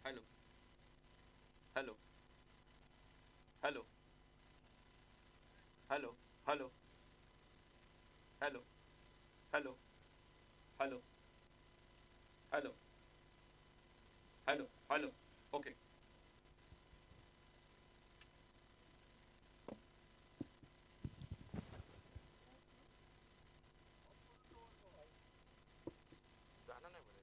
Hello hello hello hello hello hello hello hello hello hello hello okay. गाना नहीं बोले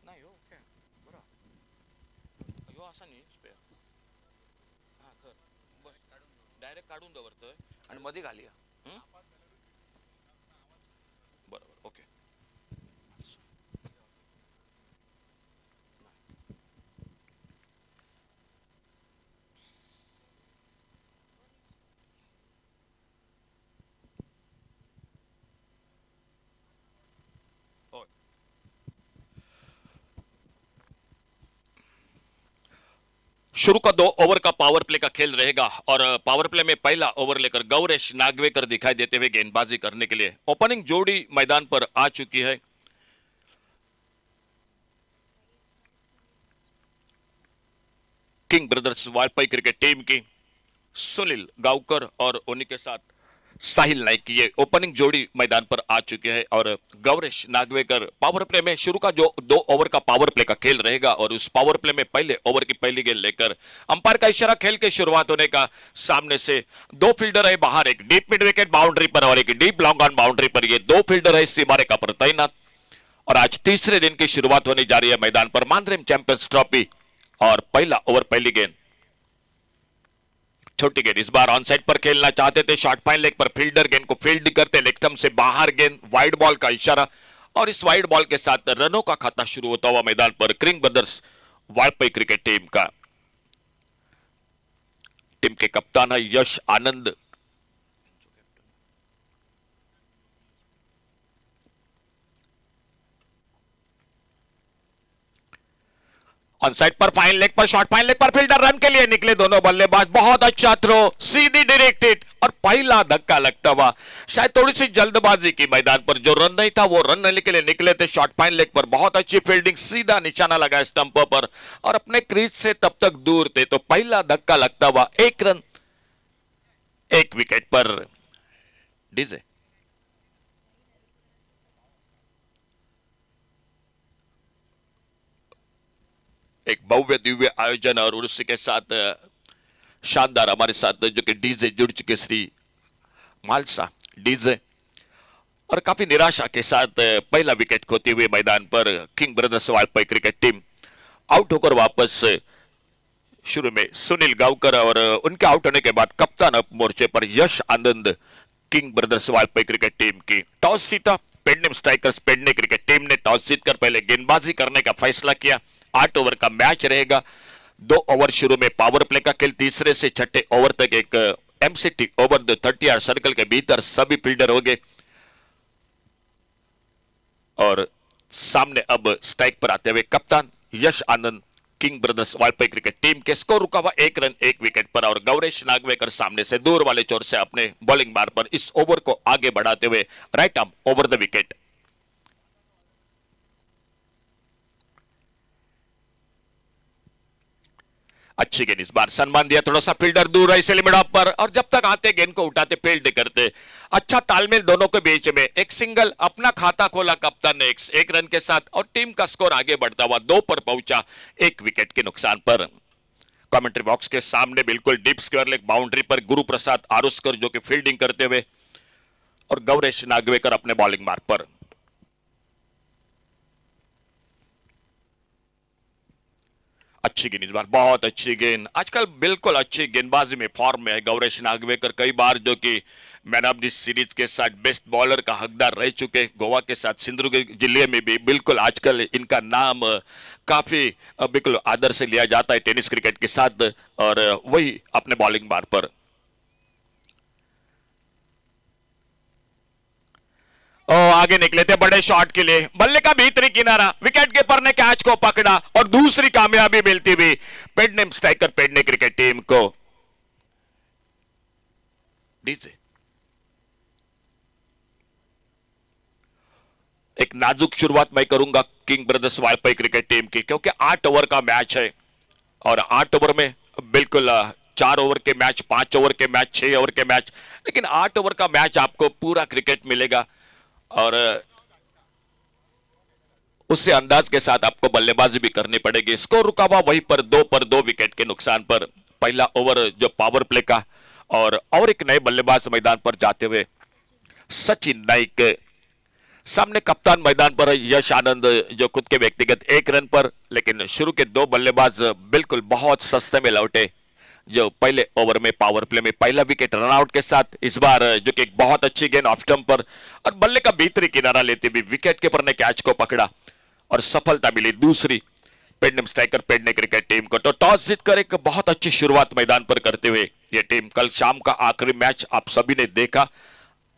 नाही हो ओके बरं ह्यो असा नाही स्पेअर हा कर बस डायरेक्ट काढून दवरतोय आणि मध्ये घालूया बरोबर ओके शुरू का 2 ओवर का पावर प्ले का खेल रहेगा और पावर प्ले में पहला ओवर लेकर गौरेश नागवेकर दिखाई देते हुए गेंदबाजी करने के लिए ओपनिंग जोड़ी मैदान पर आ चुकी है। King Brothers Vajpayee cricket team की सुनील गावकर और उन्हीं के साथ साहिल नाइक की ये ओपनिंग जोड़ी मैदान पर आ चुके हैं और गौरेश नागवेकर पावर प्ले में शुरू का जो 2 ओवर का पावर प्ले का खेल रहेगा और उस पावर प्ले में पहले ओवर की पहली गेंद लेकर अंपायर का इशारा खेल के शुरुआत होने का सामने से 2 फील्डर है बाहर एक डीप मिड विकेट बाउंड्री पर और एक डीप लॉन्ग ऑन बाउंड्री पर ये 2 फील्डर है सीमा रेखा पर तैनात और आज तीसरे दिन की शुरुआत होने जा रही है मैदान पर मानरेम चैंपियंस ट्रॉफी और पहला ओवर पहली गेंद छोटी गेंद इस बार ऑन साइड पर खेलना चाहते थे शॉर्ट फाइन लेग पर फील्डर गेंद को फील्ड करते लेग से बाहर गेंद वाइड बॉल का इशारा और इस वाइड बॉल के साथ रनों का खाता शुरू होता हुआ मैदान पर King Brothers Vajpayee cricket team के कप्तान है यश आनंद। ऑन साइड पर फाइन लेग पर शॉर्ट फाइन लेग पर फील्डर रन के लिए निकले दोनों बल्लेबाज बहुत अच्छा थ्रो सीधी डायरेक्टेड और पहला धक्का लगता हुआ शायद थोड़ी सी जल्दबाजी की मैदान पर जो रन नहीं था वो रन लेने के लिए निकले थे शॉर्ट फाइन लेग पर बहुत अच्छी फील्डिंग सीधा निशाना लगा स्टंप पर और अपने क्रीज से तब तक दूर थे तो पहला धक्का लगता हुआ 1 रन 1 विकेट पर डीजे एक भव्य दिव्य आयोजन और उसी के साथ शानदार हमारे साथ जो कि डीजे जुड़ चुके श्री मालसा डीजे और काफी निराशा के साथ पहला विकेट खोते हुए मैदान पर King Brothers Vajpayee cricket team out होकर वापस शुरू में सुनील गावकर और उनके आउट होने के बाद कप्तान अप मोर्चे पर Yash Anand King Brothers Vajpayee cricket team की टॉस जीता Pednem strikers Pedne cricket team ने टॉस जीतकर पहले गेंदबाजी करने का फैसला किया 8 ओवर का मैच रहेगा 2 ओवर शुरू में पावर प्ले का खेल तीसरे से छठे ओवर तक एक MCT over the 30 yard circle के भीतर सभी फील्डर हो गए और सामने अब स्ट्राइक पर आते हुए कप्तान Yash Anand King Brothers Vajpayee cricket team के स्कोर रुका हुआ 1 रन 1 विकेट पर और गौरेश नागवेकर सामने से दूर वाले चोर से अपने बॉलिंग बार पर इस ओवर को आगे बढ़ाते हुए right arm over the wicket. अच्छी गेंद इस बार सम्मान दिया थोड़ा सा फील्डर दूर है लिमिट ऑफ पर और जब तक आते गेंद को उठाते फील्ड करते अच्छा तालमेल दोनों के बीच में एक सिंगल अपना खाता खोला कप्तान ने 1 रन के साथ और टीम का स्कोर आगे बढ़ता हुआ 2 पर पहुंचा 1 विकेट के नुकसान पर। कमेंट्री बॉक्स के सामने बिल्कुल डीप स्क्वायर लेग बाउंड्री पर गुरु प्रसाद आरुस्कर जो कि फील्डिंग करते हुए और गौरेश नागवेकर अपने बॉलिंग मार्ग पर। अच्छी गेंद इस बार बहुत अच्छी गेंद आजकल बिल्कुल अच्छी गेंदबाजी में फॉर्म में है गौरेश नागवेकर कई बार जो कि मैन ऑफ द सीरीज के साथ बेस्ट बॉलर का हकदार रह चुके गोवा के साथ सिंधुदुर्ग जिले में भी बिल्कुल आजकल इनका नाम काफी बिल्कुल आदर से लिया जाता है टेनिस क्रिकेट के साथ और वही अपने बॉलिंग बार पर आगे निकले थे बड़े शॉट के लिए बल्ले का भीतरी किनारा विकेट कीपर ने कैच को पकड़ा और दूसरी कामयाबी मिलती हुई पेडनेम स्ट्राइकर पेडने क्रिकेट टीम को। डीजे एक नाजुक शुरुआत मैं करूंगा king brothers Valpoi cricket team की, क्योंकि 8 ओवर का मैच है और 8 ओवर में बिल्कुल 4 ओवर के मैच, 5 ओवर के मैच, 6 ओवर के मैच, लेकिन 8 ओवर का मैच आपको पूरा क्रिकेट मिलेगा और उसी अंदाज के साथ आपको बल्लेबाजी भी करनी पड़ेगी। स्कोर रुका हुआ वहीं पर 2 विकेट के नुकसान पर। पहला ओवर जो पावर प्ले का और एक नए बल्लेबाज मैदान पर जाते हुए सचिन नाइक, सामने कप्तान मैदान पर है यश आनंद जो खुद के व्यक्तिगत 1 रन पर, लेकिन शुरू के 2 बल्लेबाज बिल्कुल बहुत सस्ते में लौटे जो पहले ओवर में पावर प्ले में पहला विकेट रनआउट के साथ। इस बार जो कि एक बहुत अच्छी गेंद ऑफ स्टंप पर और बल्ले का भीतरी किनारा लेते हुए विकेट कीपर ने कैच को पकड़ा और सफलता मिली दूसरी पेडनेम स्ट्राइकर पेडने क्रिकेट टीम को। तो टॉस जीतकर एक बहुत अच्छी शुरुआत मैदान पर करते हुए यह टीम कल शाम का आखिरी मैच आप सभी ने देखा,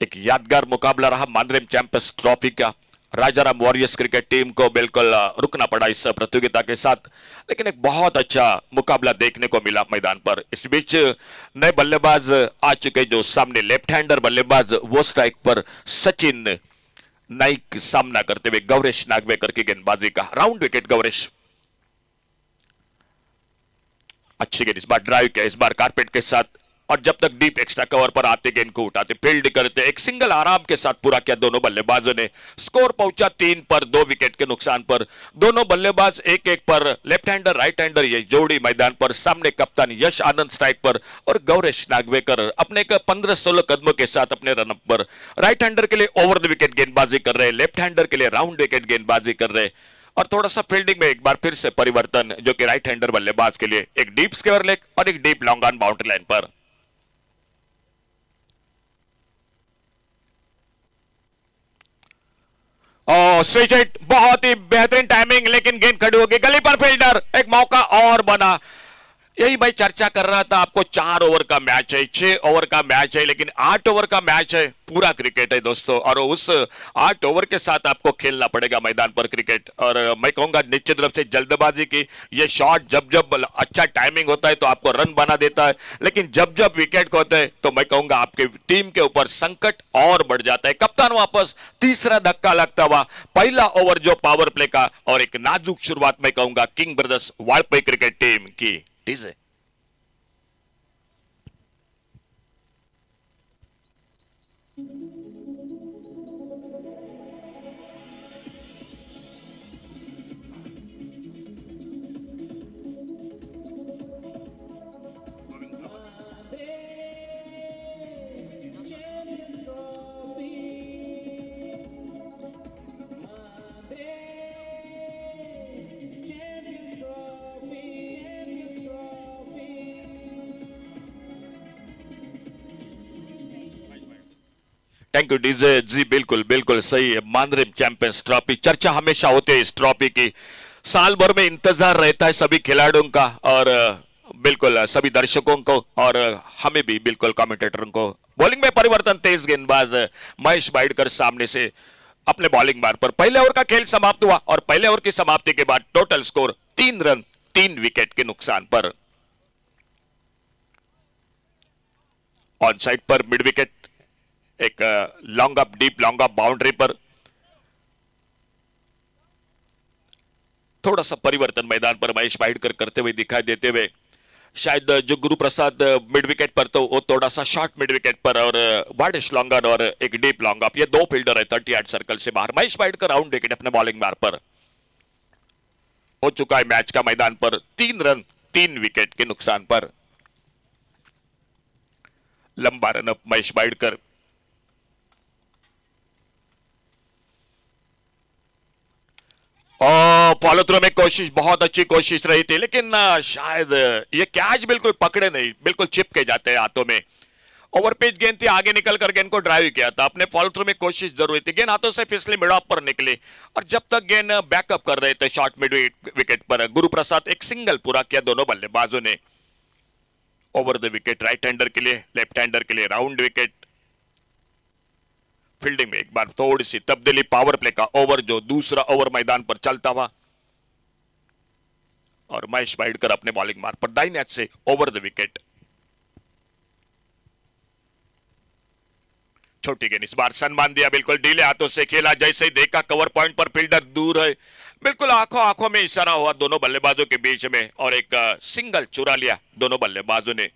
एक यादगार मुकाबला रहा मांद्रेम चैंपियंस ट्रॉफी का। राजाराम वॉरियर्स क्रिकेट टीम को बिल्कुल रुकना पड़ा इस प्रतियोगिता के साथ, लेकिन एक बहुत अच्छा मुकाबला देखने को मिला मैदान पर। इस बीच नए बल्लेबाज आ चुके जो सामने लेफ्ट हैंडर बल्लेबाज वो स्ट्राइक पर सचिन नाइक सामना करते हुए गौरेश नागवेकर की गेंदबाजी का राउंड विकेट। गौरेश अच्छी गेंद, इस बार ड्राइव किया, इस बार कारपेट के साथ और जब तक डीप एक्स्ट्रा कवर पर आते गेंद को उठाते फील्ड करते एक सिंगल आराम के साथ पूरा किया दोनों बल्लेबाजों ने। स्कोर पहुंचा 3 पर 2 विकेट के नुकसान पर। दोनों बल्लेबाज 1-1 पर, लेफ्ट हैंडर राइट हैंडर ये जोड़ी मैदान पर। सामने कप्तान यश आनंद स्ट्राइक पर और गौरेश नागवेकर अपने 15-16 कदमों के साथ अपने रनअप पर। राइट हैंडर के लिए ओवर द विकेट गेंदबाजी कर रहे, लेफ्ट हैंडर के लिए राउंड विकेट गेंदबाजी कर रहे और थोड़ा सा फील्डिंग में एक बार फिर से परिवर्तन जो कि राइट हैंडर बल्लेबाज के लिए एक डीप स्क्वायर लेग और एक deep long on boundary line per. Switch hit, बहुत ही बेहतरीन टाइमिंग, लेकिन गेंद खड़ी होगी गली पर। फील्डर एक मौका और बना, यही भाई चर्चा कर रहा था आपको। 4 ओवर का मैच है, 6 ओवर का मैच है, लेकिन 8 ओवर का मैच है। पूरा क्रिकेट है दोस्तों और उस 8 ओवर के साथ आपको खेलना पड़ेगा मैदान पर क्रिकेट। और मैं कहूंगा निश्चित रूप से जल्दबाजी की ये शॉट जब जब अच्छा टाइमिंग होता है तो आपको रन बना देता है, लेकिन जब जब विकेट को होता है तो मैं कहूंगा आपके टीम के ऊपर संकट और बढ़ जाता है। कप्तान वापस, तीसरा धक्का लगता हुआ पहला ओवर जो पावर प्ले का और एक नाजुक शुरुआत मैं कहूंगा king brothers Valpoi cricket team की। डीजे थैंक यू डीजे जी, बिल्कुल बिल्कुल सही है। मांद्रेम चैंपियंस ट्रॉफी, चर्चा हमेशा होती है इस ट्रॉफी की, साल भर में इंतजार रहता है सभी खिलाड़ियों का और बिल्कुल सभी दर्शकों को और हमें भी बिल्कुल कमेंटेटरों को। बॉलिंग में परिवर्तन, तेज गेंदबाज महेश बाइडकर सामने से अपने बॉलिंग बार पर। पहले ओवर का खेल समाप्त हुआ और पहले ओवर की समाप्ति के बाद टोटल स्कोर 3 रन 3 विकेट के नुकसान पर। ऑन साइड पर मिड विकेट, एक long up, deep long up boundary पर। थोड़ा सा परिवर्तन मैदान पर महेश बाइडकर करते हुए दिखाई देते हुए, शायद जो गुरु प्रसाद मिड विकेट पर तो वो थोड़ा सा शॉर्ट मिड विकेट पर और वाडिश लॉन्गर और एक डीप लॉन्ग अप, ये 2 फील्डर है 38 सर्कल से बाहर। महेश बाइडकर राउंड विकेट अपने बॉलिंग बार पर। हो चुका है मैच का मैदान पर 3 रन 3 विकेट के नुकसान पर। लंबा run up Mahesh Baidkar, follow through में कोशिश, बहुत अच्छी कोशिश रही थी, लेकिन शायद ये कैच बिल्कुल पकड़े नहीं, बिल्कुल चिपके जाते हैं हाथों में। ओवर पिच गेंद थी, आगे निकल कर गेंद को ड्राइव किया था, अपने फॉलो थ्रू में कोशिश जरूरी थी, गेंद हाथों से फिसली मिड ऑफ पर निकली और जब तक गेंद बैकअप कर रहे थे शॉर्ट मिड विकेट पर, गुरु प्रसाद एक सिंगल पूरा किया दोनों बल्लेबाजों ने। Over the wicket right hander के लिए, लेफ्ट हैंडर के लिए राउंड विकेट। फील्डिंग में एक बार थोड़ी सी तब्दीली, पावर प्ले का ओवर जो दूसरा ओवर मैदान पर चलता हुआ और महेश बाइडकर अपने बॉलिंग मार्ग पर दाहिने हाथ से ओवर द विकेट। छोटी गेंद, इस बार सम्मान दिया, बिल्कुल ढीले हाथों से खेला, जैसे ही देखा कवर पॉइंट पर फील्डर दूर है, बिल्कुल आंखों आंखों में इशारा हुआ दोनों बल्लेबाजों के बीच में और एक सिंगल चुरा लिया दोनों बल्लेबाजों ने।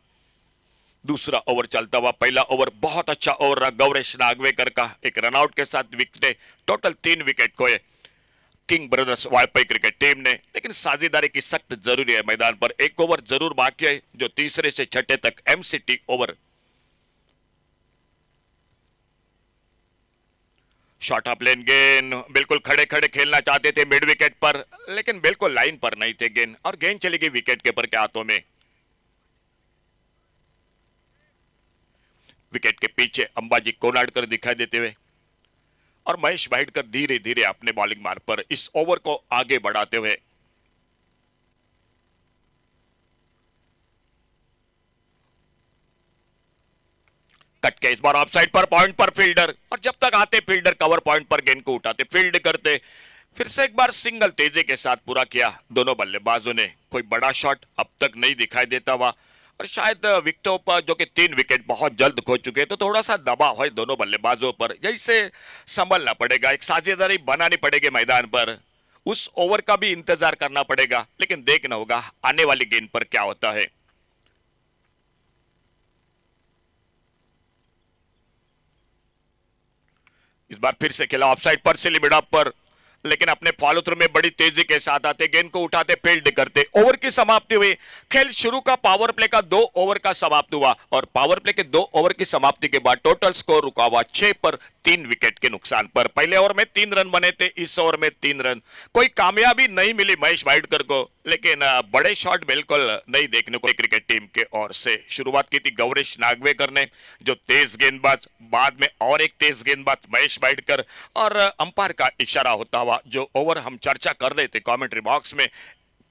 दूसरा ओवर चलता हुआ, पहला ओवर बहुत अच्छा ओवर रहा गौरेश नागवेकर का, एक रनआउट के साथ विकेट, टोटल 3 विकेट खोए king Brothers Vajpayee cricket team ने, लेकिन साझेदारी की सख्त जरूरी है मैदान पर। एक ओवर जरूर बाकी है जो तीसरे से छठे तक एमसीटी ओवर। शॉर्ट ऑफ लेन गेंद, बिल्कुल खड़े खड़े खेलना चाहते थे मिड विकेट पर, लेकिन बिल्कुल लाइन पर नहीं थे गेंद और गेंद चली गई विकेट कीपर के हाथों में। विकेट के पीछे अंबाजी कोनाडकर दिखाई देते हुए और महेश वाइडकर धीरे धीरे अपने बॉलिंग मार्ग पर इस ओवर को आगे बढ़ाते हुए। कट के इस बार ऑफ साइड पर, पॉइंट पर फील्डर, और जब तक आते फील्डर कवर पॉइंट पर गेंद को उठाते फील्ड करते। फिर से एक बार सिंगल तेजी के साथ पूरा किया दोनों बल्लेबाजों ने। कोई बड़ा शॉट अब तक नहीं दिखाई देता हुआ और शायद विकेटों पर जो कि 3 विकेट बहुत जल्द खो चुके हैं, तो थोड़ा सा दबाव है दोनों बल्लेबाजों पर, यही से संभलना पड़ेगा, एक साझेदारी बनानी पड़ेगी मैदान पर। उस ओवर का भी इंतजार करना पड़ेगा, लेकिन देखना होगा आने वाली गेंद पर क्या होता है। इस बार फिर से खेला ऑफसाइड पर से लिमिट अप पर, लेकिन अपने फॉलो थ्रू में बड़ी तेजी के साथ आते, गेंद को उठाते, फील्ड करते। ओवर की समाप्ति हुई, खेल शुरू का पावर प्ले का 2 ओवर का समाप्त हुआ और पावर प्ले के 2 ओवर की समाप्ति के बाद टोटल स्कोर रुका हुआ 6 पर 3 विकेट के नुकसान पर। पहले ओवर में 3 रन बने थे, इस ओवर में 3 रन। कोई कामयाबी नहीं मिली महेश वाइडकर को, लेकिन बड़े शॉट बिल्कुल नहीं देखने को क्रिकेट टीम के ओर से। शुरुआत की थी गौरेश नागवेकर ने, जो तेज गेंदबाज, बाद में और एक तेज गेंदबाज महेश वाइडकर, और अंपायर का इशारा होता हुआ जो ओवर हम चर्चा कर रहे थे कमेंट्री बॉक्स में,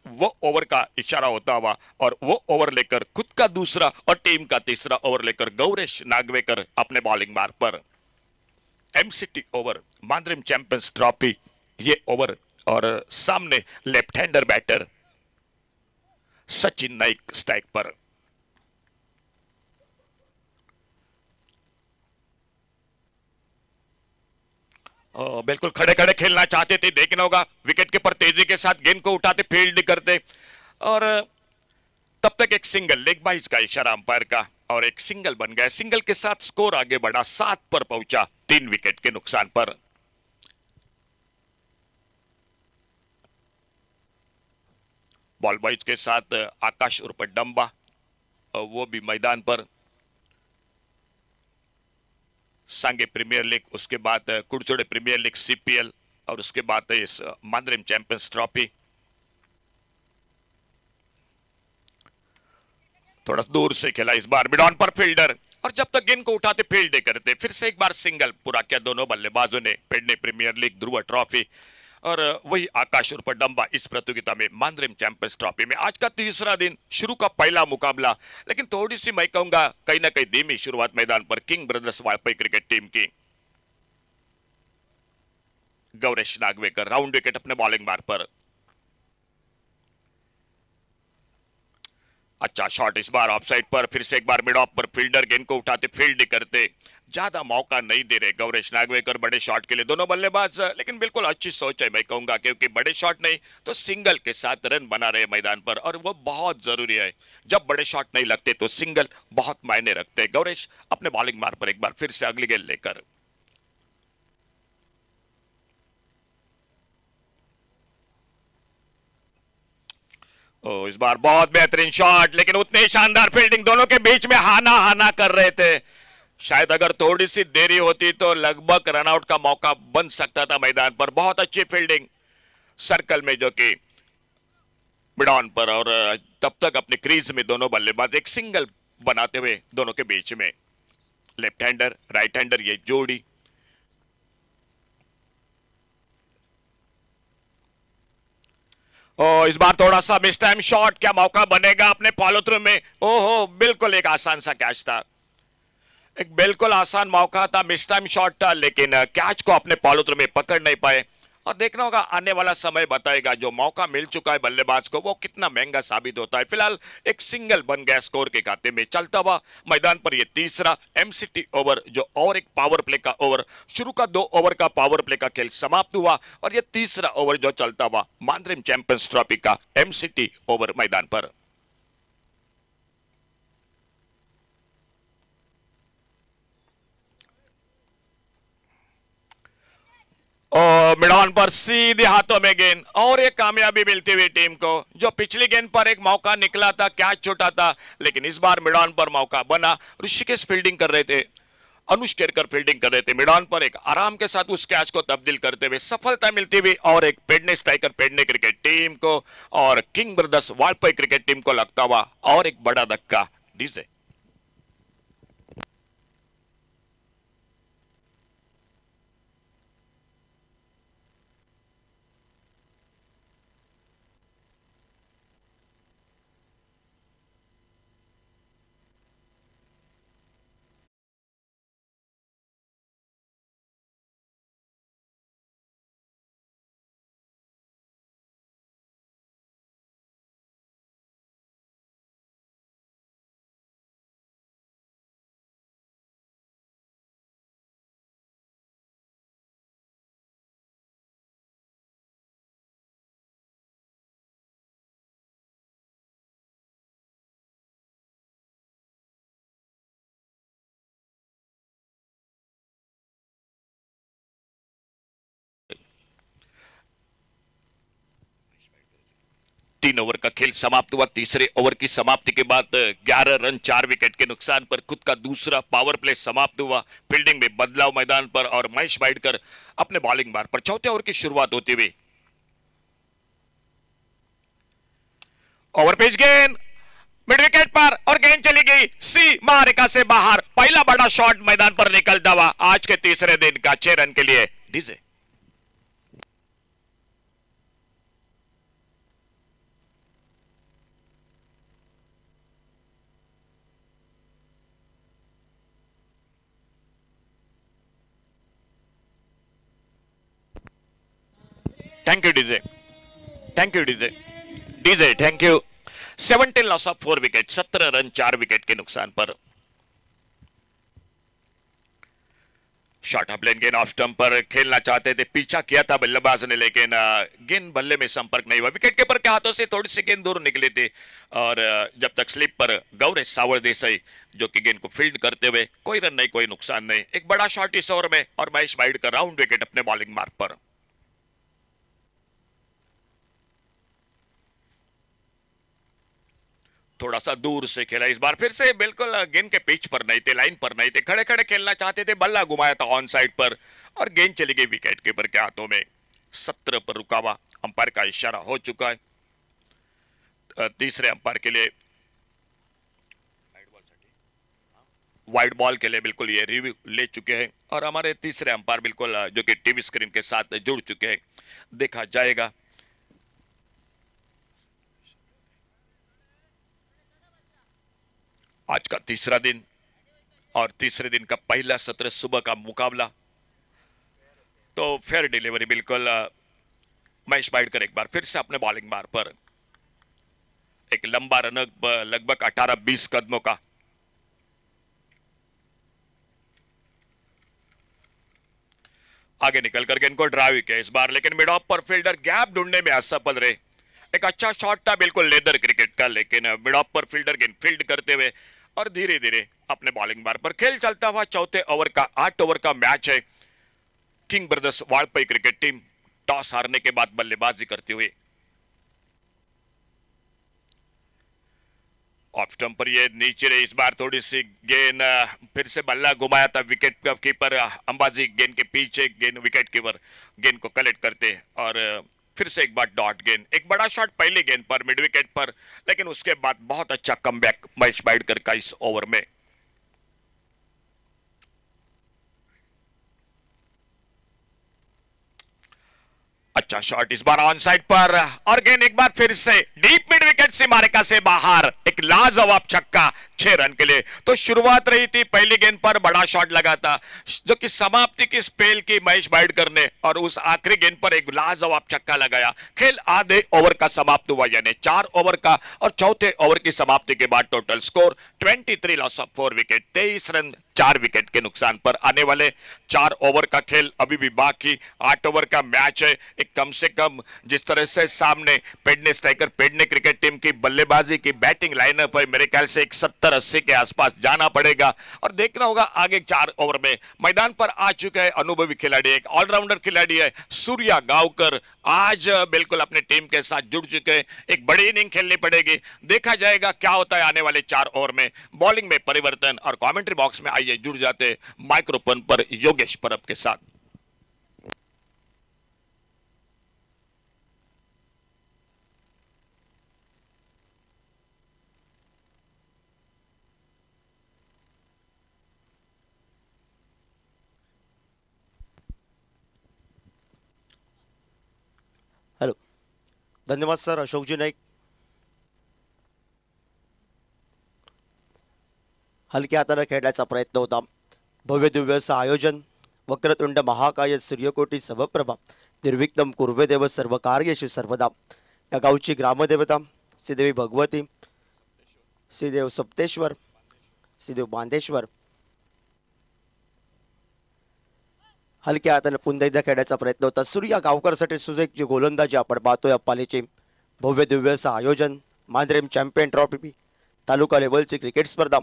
वो ओवर का इशारा होता हुआ और वो ओवर लेकर खुद का दूसरा और टीम का तीसरा ओवर लेकर गौरेश नागवेकर अपने बॉलिंग मार्ग पर। MCT over, Mandrem champions trophy ये ओवर, और सामने left hander batter Sachin Naik strike पर। बिल्कुल खड़े खड़े खेलना चाहते थे, देखना होगा विकेट के पर तेजी के साथ गेंद को उठाते, फील्ड करते, और तब तक एक सिंगल, लेग बाइज का इशारा अंपायर का, और एक सिंगल बन गया। सिंगल के साथ स्कोर आगे बढ़ा, 7 पर पहुंचा 3 विकेट के नुकसान पर। बॉल बॉयज के साथ आकाश उर्फ डंबा, वो भी मैदान पर। सांगे प्रीमियर लीग, उसके बाद कुड़चोड़े प्रीमियर लीग सीपीएल, और उसके बाद इस मांद्रिम चैंपियंस ट्रॉफी। थोड़ा दूर से खेला इस बार, मिड ऑन पर फील्डर, और जब तक गेंद को उठाते फील्ड करते। फिर से एक बार सिंगल पूरा किया दोनों बल्लेबाजों ने। पेडने प्रीमियर लीग, ध्रुव ट्रॉफी, और वही आकाश उर्फ डंबा इस प्रतियोगिता में मांद्रिम चैंपियंस ट्रॉफी में। आज का तीसरा दिन, शुरू का पहला मुकाबला, लेकिन थोड़ी सी मैं कहूंगा कहीं ना कहीं धीमी शुरुआत मैदान पर King Brothers Vajpayee cricket team की। गौरेश नागवेकर राउंड विकेट अपने बॉलिंग मार्ग पर। अच्छा शॉट इस बार ऑफ साइड पर, फिर से एक बार मिड ऑफ पर फील्डर गेंद को उठाते, फील्ड करते। ज्यादा मौका नहीं दे रहे गौरेश नागवेकर बड़े शॉट के लिए दोनों बल्लेबाज, लेकिन बिल्कुल अच्छी सोच है मैं कहूंगा, क्योंकि बड़े शॉट नहीं तो सिंगल के साथ रन बना रहे मैदान पर, और वो बहुत जरूरी है। जब बड़े शॉट नहीं लगते तो सिंगल बहुत मायने रखते हैं। गौरेश अपने बॉलिंग मार्ग पर एक बार फिर से अगली गेंद लेकर। इस बार बहुत बेहतरीन शॉट, लेकिन उतनी शानदार फील्डिंग, दोनों के बीच में हाना हाना कर रहे थे। शायद अगर थोड़ी सी देरी होती तो लगभग रनआउट का मौका बन सकता था मैदान पर। बहुत अच्छी फील्डिंग सर्कल में, जो कि मिड ऑन पर, और तब तक अपने क्रीज में दोनों बल्लेबाज एक सिंगल बनाते हुए दोनों के बीच में। लेफ्ट हैंडर राइट हैंडर ये जोड़ी। इस बार थोड़ा सा मिस टाइम शॉट, क्या मौका बनेगा अपने फॉलो थ्रू में? ओहो, बिल्कुल एक आसान सा कैच था, एक बिल्कुल आसान मौका था, मिस टाइम शॉट था, लेकिन कैच को अपने फॉलो थ्रू में पकड़ नहीं पाए और देखना होगा, आने वाला समय बताएगा जो मौका मिल चुका है बल्लेबाज को वो कितना महंगा साबित होता है। फिलहाल एक सिंगल बन गया स्कोर के खाते में। चलता हुआ मैदान पर ये तीसरा एमसीटी ओवर जो और एक पावर प्ले का ओवर, शुरू का 2 ओवर का पावर प्ले का खेल समाप्त हुआ और ये तीसरा ओवर जो चलता हुआ मानड्रीम चैंपियंस ट्रॉफी का एमसीटी ओवर मैदान पर। और मिडॉन पर सीधे हाथों में गेंद और एक कामयाबी मिलती हुई टीम को। जो पिछली गेंद पर एक मौका निकला था, कैच छूटा था, लेकिन इस बार मिडॉन पर मौका बना। ऋषिकेश फील्डिंग कर रहे थे, अनुष केरकर फील्डिंग कर रहे थे। मिडॉन पर एक आराम के साथ उस कैच को तब्दील करते हुए सफलता मिलती हुई और एक Pedne striker Pedne cricket team को और king brothers Valpoi cricket team को लगता हुआ और एक बड़ा धक्का। डीजे तीन ओवर का खेल समाप्त हुआ। तीसरे ओवर की समाप्ति के बाद 11 रन 4 विकेट के नुकसान पर खुद का दूसरा पावर प्ले समाप्त हुआ। फील्डिंग में बदलाव मैदान पर और महेश वाइडकर अपने बॉलिंग बार पर। चौथे ओवर की शुरुआत होती हुई ओवर पिच गेंद मिड विकेट पर और गेंद चली गई सी मारिका से बाहर। पहला बड़ा शॉट मैदान पर निकलता हुआ आज के तीसरे दिन का 6 रन के लिए। DJ thank you DJ, thank you DJ, DJ thank you. 17 loss of 4 wicket, 17 run 4 wicket के नुकसान पर। शॉर्ट ऑफ लेन गेंद ऑफ स्टंप पर खेलना चाहते थे, पीछा किया था बल्लेबाज ने, लेकिन गेंद बल्ले में संपर्क नहीं हुआ। विकेट कीपर के हाथों से थोड़ी सी गेंद दूर निकली थी और जब तक स्लिप पर गौरेश सावर देसाई जो कि गेंद को फील्ड करते हुए कोई रन नहीं, कोई नुकसान नहीं। एक बड़ा शॉट इस ओवर में और महेश वाइडकर राउंड विकेट अपने बॉलिंग मार्क पर। थोड़ा सा दूर से खेला इस बार, फिर से बिल्कुल गेंद के पिच पर नहीं थे, लाइन पर नहीं थे, खड़े खड़े खेलना चाहते थे। बल्ला घुमाया था ऑन साइड पर और गेंद चली गई विकेट कीपर के हाथों में। 17 पर रुका हुआ, अंपायर का इशारा हो चुका है। तीसरे अंपायर के लिए वाइड बॉल के लिए बिल्कुल ये रिव्यू ले चुके हैं और हमारे तीसरे अंपायर बिल्कुल जो कि टीवी स्क्रीन के साथ जुड़ चुके हैं। देखा जाएगा। आज का तीसरा दिन और तीसरे दिन का पहला सत्र, सुबह का मुकाबला। तो फेयर डिलीवरी बिल्कुल महेश वाइडकर एक बार फिर से अपने बॉलिंग बार पर। एक लंबा रन लगभग 18-20 कदमों का। आगे निकलकर गेंद को ड्राइव किया इस बार, लेकिन मिड ऑफ पर फील्डर गैप ढूंढने में असफल रहे। एक अच्छा शॉट था बिल्कुल लेदर क्रिकेट का, लेकिन मिड ऑफ पर फील्डर गेंद फील्ड करते हुए और धीरे धीरे अपने बॉलिंग बार पर। खेल चलता हुआ चौथे ओवर का 8 ओवर का मैच है। King brothers Valpoi cricket team toss हारने के बाद बल्लेबाजी करते हुए ऑफ स्टंप पर ये नीचे रही इस बार। थोड़ी सी गेंद फिर से बल्ला घुमाया था विकेट कीपर अंबाजी, गेंद के पीछे गेंद विकेट कीपर गेंद को कलेक्ट करते और फिर से एक बार डॉट गेंद। एक बड़ा शॉट पहले गेंद पर मिड विकेट पर, लेकिन उसके बाद बहुत अच्छा कमबैक महेश वाइडकर का इस ओवर में। अच्छा शॉट इस बार ऑन साइड पर और गेंद एक बार फिर से डीप मिड विकेट से मारिका से बाहर। एक लाजवाब छक्का 6 रन के लिए। तो शुरुआत रही थी, पहली गेंद पर बड़ा शॉट लगा था जो कि समाप्ति की स्पेल की महेश बाइडकर ने, और उस आखिरी गेंद पर एक लाजवाब छक्का लगाया। खेल आधे ओवर का समाप्त हुआ, यानी 4 ओवर का, और चौथे ओवर की समाप्ति के बाद total score 23 loss of 4 wicket, 23 run 4 wicket के नुकसान पर। आने वाले 4 ओवर का खेल अभी भी बाकी, 8 ओवर का मैच है। एक कम से कम जिस तरह से सामने Pedne striker Pedne cricket team की बल्लेबाजी की बैटिंग लाइनअप है, मेरे ख्याल से एक 70-80 के आसपास जाना पड़ेगा, और देखना होगा आगे 4 ओवर में। मैदान पर आ चुके हैं अनुभवी खिलाड़ी, एक ऑलराउंडर खिलाड़ी है सूर्या गावकर, आज बिल्कुल अपने टीम के साथ जुड़ चुके हैं। एक बड़ी इनिंग खेलनी पड़ेगी, देखा जाएगा क्या होता है आने वाले 4 ओवर में। बॉलिंग में परिवर्तन, और कमेंट्री बॉक्स में आइए जुड़ जाते माइक्रोफोन पर योगेश परब के साथ। हॅलो, धन्यवाद सर. अशोकजी नाईक. हलक्या हाताने खेळण्याचा प्रयत्न होता. भव्य दिव्य असं आयोजन. वक्रतुंड महाकाय सूर्यकोटी समप्रभा, निर्विघ्नं कुर्वे देव सर्व कार्येषु सर्वदा. या गावची ग्रामदेवता श्रीदेवी भगवती, श्रीदेव सप्तेश्वर, श्रीदेव बांधेश्वर. हलक्या हाताने पुन्हा एकदा खेळण्याचा प्रयत्न होता. सूर्या गावकरसाठी सुरेख जी गोलंदाजी आपण पाहतोय अप्पालीची. भव्य दिव्य असं आयोजन. मांद्रेम चॅम्पियन ट्रॉफी तालुका लेवलची क्रिकेट स्पर्धा,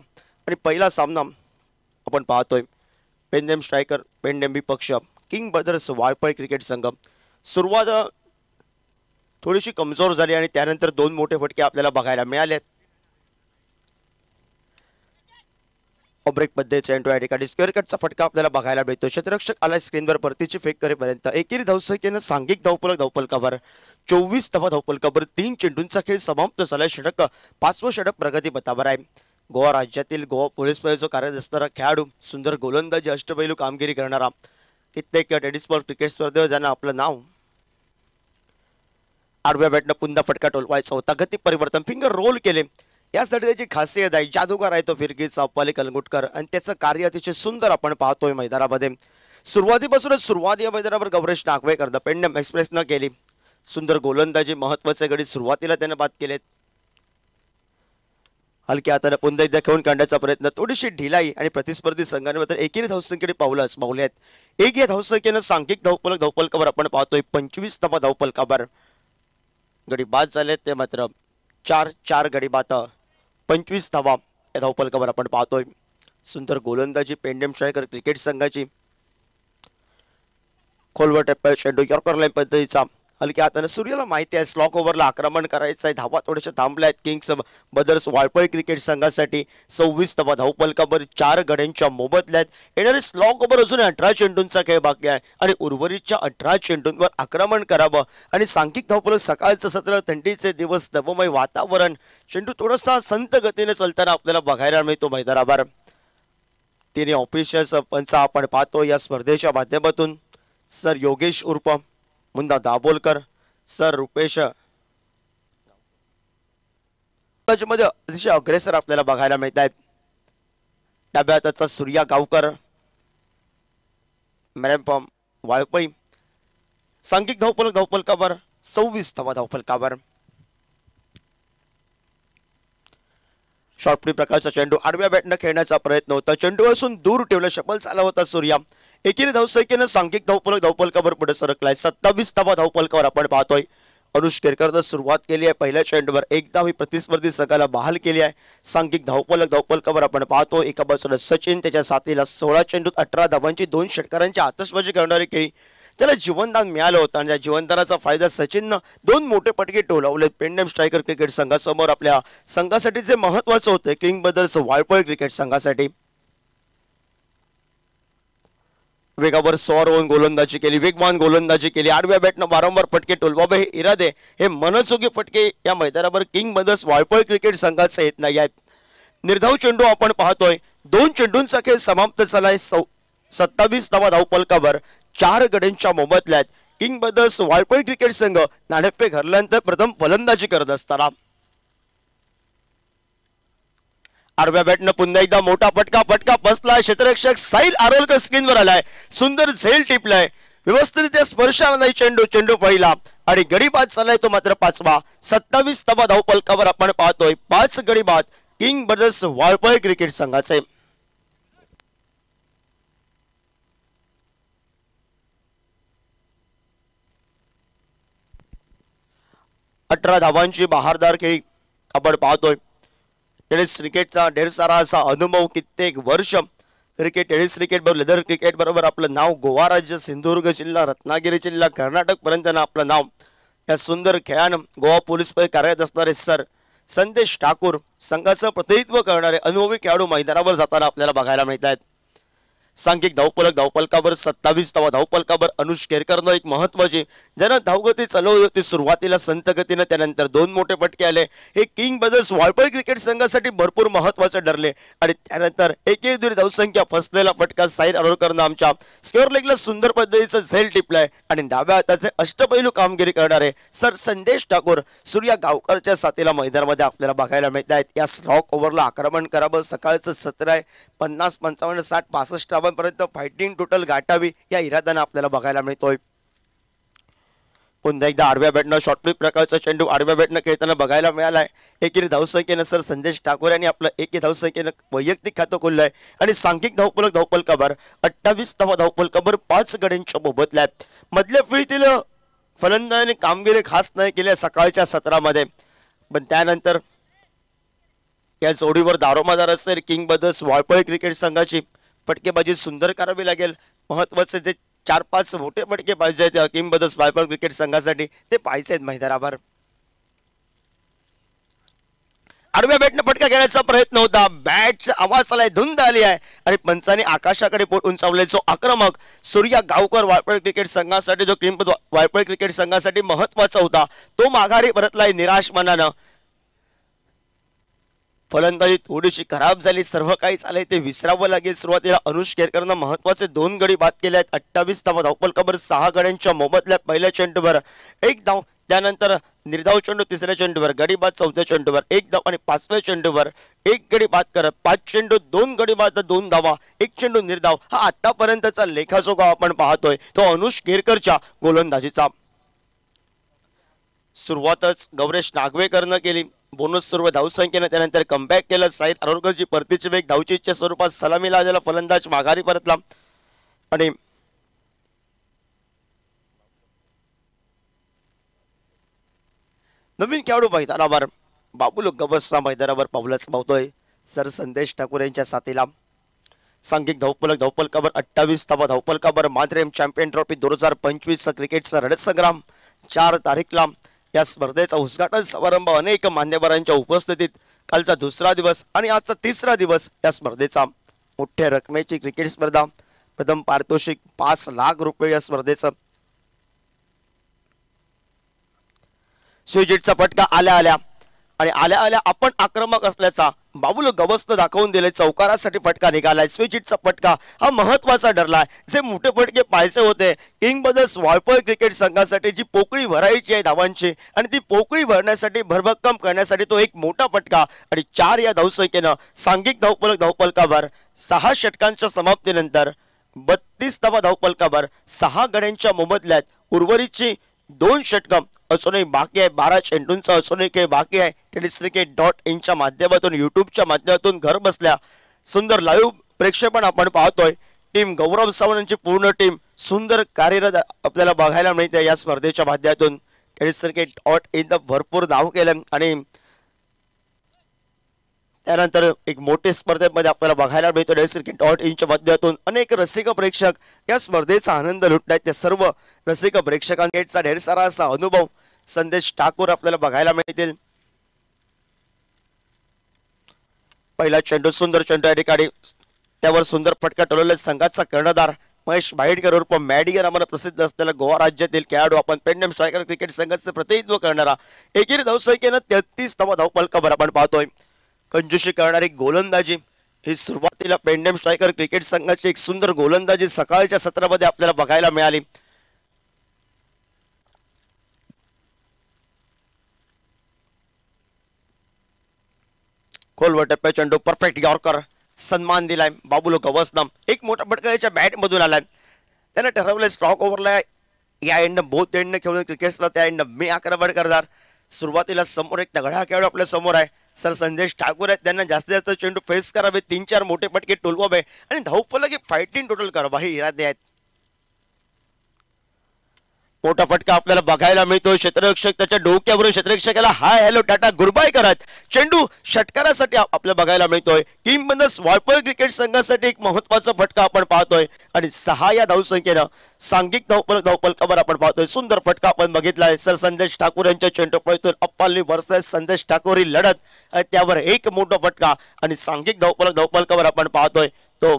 आणि पहिला सामना आपण पाहतोय पेंडेम स्ट्रायकर पेंडेम विपक्ष किंग ब्रदर्स वायपळ क्रिकेट संघ. सुरुवात थोडीशी कमजोर झाली आणि त्यानंतर 2 मोठे फटके आपल्याला बघायला मिळाले. ब्रेक मध्ये चेंडू या ठिकाणी स्क्वेअर कटचा फटका आपल्याला बघायला मिळतो. क्षेत्ररक्षक आला स्क्रीनवर परतीची फेक करेपर्यंत एकेरी धावसंख्येनं सांघिक धावफलकावर 24 धावफलकावर 3 चेंडूंचा खेळ समाप्त झाला. षटक 5वं षटक प्रगतीपथावर आहे. गोवा राज्यातील गोवा पोलीस परेडचा कार्यरत असणारा खेळाडू, सुंदर गोलंदाजी, अष्टपैलू कामगिरी करणारा, कित्येक टेनिस बॉल क्रिकेट स्पर्धेवर ज्यांना आपलं नाव. आडव्या बॅटनं पुन्हा फटका टोलवायचा होता. गती परिवर्तन, फिंगर रोल केले, यासाठी त्याची खासियत आहे. जादूगार आहे तो फिरकीचा अप्पाली कलंगुटकर, आणि त्याचं कार्य अतिशय सुंदर आपण पाहतोय मैदानामध्ये. सुरुवातीपासूनच सुरुवात या मैदानावर गौरेश नागवेकर पेंडम एक्सप्रेसनं केली. सुंदर गोलंदाजी, महत्वाचे गडी सुरुवातीला त्याने बाद केलेत. हलक्या हाताने पुन्हा एकदा खेळून काढण्याचा प्रयत्न, थोडीशी ढिलाई, आणि प्रतिस्पर्धी संघाने एकेरी धावसंख्येकडे पावलं आजमावले आहेत. एक या धावसंख्येनं सांघिक धावफलकावर आपण पाहतोय 25 धावफलकावर. गडी बाद झालेत ते मात्र 4 गडी बाद, 25 धावा या धावफलकावर आपण पाहतोय. सुंदर गोलंदाजी पेंडेम स्ट्रायकर क्रिकेट संघाची. खोलवर टप्प्यात चेंडू यॉर्कर लाईन पद्धतीचा. हलक्या हाताने सूर्याला माहिती आहे स्लॉक ओव्हरला आक्रमण करायचं आहे. धावा थोड्याशा थांबल्या आहेत किंग्स ब्रदर्स वाळपळ क्रिकेट संघासाठी. 26 धावा धावफलकावर 4 गड्यांच्या मोबदल्यात. येणारे स्लॉक ओव्हर अजून 18 चेंडूंचा खेळ बाकी आहे, आणि उर्वरितच्या 18 चेंडूंवर आक्रमण करावं. आणि सांघिक धावफलक सकाळचं सत्र, थंडीचे दिवस, दबमय वातावरण, चेंडू थोडासा संत गतीने चालताना आपल्याला बघायला मिळतो मैदानावर. तिने ऑफिशियल्स पंच आपण पाहतो या स्पर्धेच्या माध्यमातून. सर योगेश उर्फ मुन्ना दाभोलकर, सर रुपेश मध्ये अतिशय अग्रेसर आपल्याला बघायला मिळत आहेत. डाव्या हाताचा सूर्या गावकर, मॅरेम वाळपई. सांघिक धावफलकावर 26 धावा धावफलकावर. शॉर्ट फ्री प्रकारचा चेंडू आडव्या बॅटनं खेळण्याचा प्रयत्न होता. चेंडू असून दूर ठेवला, शपल चालला होता सूर्या. एकेरी धावसंख्येनं सांघिक धावफलकावर पुढे सरकलाय. 27 धावा धावफलकावर आपण पाहतोय. अनुष केरकरनं सुरुवात केली आहे. पहिल्या चेंडूवर एक धाव ही प्रतिस्पर्धी संघाला बहाल केली आहे. सांघिक धावफलकावर आपण पाहतो. एका बाजूला सचिन, त्याच्या साथीला 16 चेंडूत 18 धावांची 2 षटकारांची आतषबाजी करणारी खेळी. त्याला जीवनदान मिळालं होतं, आणि त्या जीवनदानाचा फायदा सचिननं 2 मोठे फटके टोलवले पेंडेम स्ट्रायकर क्रिकेट संघासमोर. आपल्या संघासाठी जे महत्वाचं होतं किंग ब्रदर्स वाळपळ क्रिकेट संघासाठी. वेगावर स्वार होऊन गोलंदाजी केली, वेगवान गोलंदाजी केली. आडव्या बॅटनं वारंवार फटके टोलवावे हे इरादे, हे मनसोगी फटके या मैदानावर किंग ब्रदर्स वाळपळ क्रिकेट संघाचे येत नाही आहेत. निर्धाव चेंडू आपण पाहतोय. 2 चेंडूंचा खेळ समाप्त झालाय. 27 धावा धावफलकावर 4 गड्यांच्या मोबदल्यात. किंग ब्रदर्स वाळपळ क्रिकेट संघ नाणेफेक हरल्यानंतर प्रथम फलंदाजी करत असताना आडव्या बॅटनं पुन्हा एकदा मोठा फटका बसलाय. क्षेत्ररक्षक साहिल आरोलकर स्क्रीनवर आलाय. सुंदर झेल टिपलाय. व्यवस्थितरित्या स्पर्श आला नाही चेंडू पहिला आणि गडी बाद चाललाय तो मात्र 5वा. 27 धावा धावफलकावर आपण पाहतोय. 5 गडी बाद किंग ब्रदर्स वाळपळ क्रिकेट संघाचे. 18 धावांची बहारदार खेळी आपण पाहतोय. टेनिस क्रिकेटचा ढेर सारा असा अनुभव, कित्येक वर्ष टेनिस क्रिकेट बरोबर लेदर क्रिकेट बरोबर आपलं नाव गोवा राज्य, सिंधुदुर्ग जिल्हा, रत्नागिरी जिल्हा, कर्नाटक पर्यंत आपलं नाव या सुंदर खेळानं गोवा पोलीस पै कार्यरत असणारे सर संदेश ठाकूर संघाचं प्रतिनिधित्व करणारे अनुभवी खेळाडू मैदानावर जाताना आपल्याला बघायला मिळत आहेत. सांघिक धावफलकावर 27 धावा धावफलकावर अनुष केरकरनं एक महत्वाची ज्यानं धावगती चालवली होती सुरुवातीला संत गतीनं, त्यानंतर 2 मोठे फटके आले. हे किंग ब्रदर्स वाळपळ क्रिकेट संघासाठी भरपूर महत्वाचे ठरले आणि त्यानंतर एक दूर धावसंख्या फसलेला फटका साहिल आरोलकरनं आमच्या स्क्वेअर लेगला सुंदर पद्धतीचं झेल टिपलाय आणि डाव्या हाताचे अष्टपैलू कामगिरी करणारे सर संदेश ठाकूर सूर्या गावकरच्या साथीला मैदानामध्ये आपल्याला बघायला मिळत आहेत. या स्ट्रॉक ओव्हरला आक्रमण करावं. सकाळचं सत्र आहे. 50, 55, 60, 65 पर्यंत फायटिंग टोटल गाठावी या इराद्यानं आपल्याला बघायला मिळतोय. पुन्हा एकदा आडव्या बॅटनं शॉर्टफ्लिप प्रकारचा चेंडू आडव्या बॅटनं खेळताना बघायला मिळालाय. एकेरी धावसंख्येनं सर संदेश ठाकूर यांनी आपलं एके धावसंख्येनं वैयक्तिक खातं खोललंय आणि सांघिक धावफलकावर 28 धावा धावफलकावर 5 गड्यांच्या मोबदल्यात. मधल्या फळीतील फलंदाजांनी कामगिरी खास नाही केली सकाळच्या सत्रामध्ये, पण त्यानंतर या जोडीवर दारोमदार असेल किंग ब्रदर्स वाळपळ क्रिकेट संघाची. फटकेबाजी सुंदर करावी लागेल. महत्वाचे जे 4-5 मोठे फटके पाहिजे आहेत किंग ब्रदर्स वाळपळ क्रिकेट संघासाठी, ते पाहिजे आहेत मैदानावर. आडव्या बॅटने फटका घेण्याचा प्रयत्न होता. बॅटचा आवाज आलाय, धुंद आली आहे आणि पंचांनी आकाशाकडे पोट उंचावले. जो आक्रमक सूर्या गावकर वाळपळ क्रिकेट संघासाठी, जो किंग वाळपळ क्रिकेट संघासाठी महत्वाचा होता, तो माघारी परतलाय निराश मनानं. फलंदाजी थोडीशी खराब झाली. सर्व काही झालंय ते विसरावं लागेल. सुरुवातीला अनुष केरकरनं महत्वाचे 2 गडी बाद केले आहेत. 28 धावा धावफलकावर 6 गड्यांच्या मोबदल्यात. पहिल्या चेंडूवर 1 धाव, त्यानंतर निर्धाव चेंडू तिसऱ्या चेंडूवर, गडी बाद चौथ्या चेंडूवर 1 धाव आणि 5व्या चेंडूवर 1 गडी बाद करत 5 चेंडू 2 गडी बाद 2 धावा 1 चेंडू निर्धाव. हा आतापर्यंतचा लेखाजोखा आपण पाहतोय तो अनुष केरकरच्या गोलंदाजीचा. सुरुवातच गौरेश नागवेकरनं केली. बोनस सुरू धावसंख्येनं, त्यानंतर कमबॅक केलं. साहिल आरोलकरची परतीची वेग धावचीच्या स्वरूपात सलामीला आलेला फलंदाज माघारी परतला आणि नवीन खेळाडू मैदानावर बाबुल गवसचा मैदानावर पावलंच पावतोय सर संदेश ठाकूर यांच्या साथीला. सांघिक धावफलकावर 28 धावा धावफलकावर मांद्रेम चॅम्पियन ट्रॉफी 2025 क्रिकेटचा रणसंग्राम 4 तारीखला या स्पर्धेचा उद्घाटन समारंभ अनेक मान्यवरांच्या उपस्थितीत. कालचा 2रा दिवस आणि आजचा 3रा दिवस या स्पर्धेचा. मोठ्या रकमेची क्रिकेट स्पर्धा. प्रथम पारितोषिक 5 लाख रुपये या स्पर्धेचं. स्विजिटचा फटका आल्या आल्या आपण आक्रमक असल्याचा बाबुल गवसनं दाखवून दिले. चौकारासाठी फटका निघालाय. स्विजिटचा फटका हा महत्वाचा ठरलाय. जे मोठे फटके पाहायचे होते किंग ब्रदर्स वाळपळ क्रिकेट संघासाठी, जी पोकळी भरायची आहे धावांची आणि ती पोकळी भरण्यासाठी, भरभक्कम करण्यासाठी तो एक मोठा फटका आणि 4 या धावसंख्येनं सांघिक धावफलकावर 6 षटकांच्या समाप्तीनंतर 32 धावा धावफलकावर 6 गड्यांच्या मोबदल्यात. उर्वरितची 2 षटकं अजूनही बाकी आहे. 12 चेंडूंचा अजूनही खेळ बाकी आहे. टेनिसक्रिकेट.in च्या माध्यमातून, युट्यूबच्या माध्यमातून घर बसल्या सुंदर लाईव्ह प्रेक्षेपण आपण पाहतोय. टीम गौरव सावंत पूर्ण टीम सुंदर कार्यरत आपल्याला बघायला मिळते या स्पर्धेच्या माध्यमातून. टेनिसक्रिकेट.in भरपूर नाव केलं आणि त्यानंतर एक मोठे स्पर्धेमध्ये आपल्याला बघायला मिळतो. टेनिसक्रिकेट.in च्या माध्यमातून अनेक रसिक प्रेक्षक या स्पर्धेचा आनंद लुटतायत. त्या सर्व रसिक प्रेक्षकांचा ढेर सारा असा अनुभव संदेश ठाकूर आपल्याला बघायला मिळतील. पहिला चेंडू सुंदर चेंडू या ठिकाणी, त्यावर सुंदर फटका ठरवला. संघाचा कर्णधार महेश बाईडकर उर्फ मॅडिगर आम्हाला प्रसिद्ध असलेला गोवा राज्यातील खेळाडू. आपण पेंडम स्ट्रायकर क्रिकेट संघाचे प्रतिनिधित्व करणारा. एकेरी धावसंख्येनं 33 धावा धावफलकावर आपण पाहतोय. कंजूशी करणारी गोलंदाजी ही सुरुवातीला पेंडम स्ट्रायकर क्रिकेट संघाची एक सुंदर गोलंदाजी सकाळच्या सत्रामध्ये आपल्याला बघायला मिळाली. खोलवर टप्प्या चेंडू परफेक्ट यॉर्कर सन्मान दिलाय बाबुलो गवसनं. एक मोठा फटका याच्या बॅट मधून आलाय. त्यानं ठरवलंय स्टॉक ओव्हरला या एंडनं बोथ एंडनं खेळून क्रिकेटला त्या एंडनं मी आक्रमण करणार. सुरुवातीला समोर एक तगडा खेळाडू आपल्या समोर आहे. सर संदेश ठाकूर आहेत. त्यांना जास्तीत जास्त चेंडू फेस करावे, 3-4 मोठे फटके टोलवावे आणि धावफलक फायटिंग टोटल करावा हे इरादे आहेत. मोठा फटका आपल्याला बघायला मिळतो. क्षेत्ररक्षक त्याच्या डोक्यावर क्षेत्ररक्षकाला hi hello tata good bye करत चेंडू षटकारासाठी आपल्याला बघायला मिळतोय. किंगबंदर वाळपळ क्रिकेट संघासाठी एक महत्वाचा फटका आपण पाहतोय आणि 6 या धावसंख्येनं सांघिक धावफलकावर आपण पाहतोय. सुंदर फटका आपण बघितलाय. सर संदेश ठाकूर यांच्या चेंडू पळतोय अप्पाली वर्सेस संदेश ठाकूर ही लढत त्यावर एक मोठा फटका आणि सांघिक धावफलकावर आपण पाहतोय तो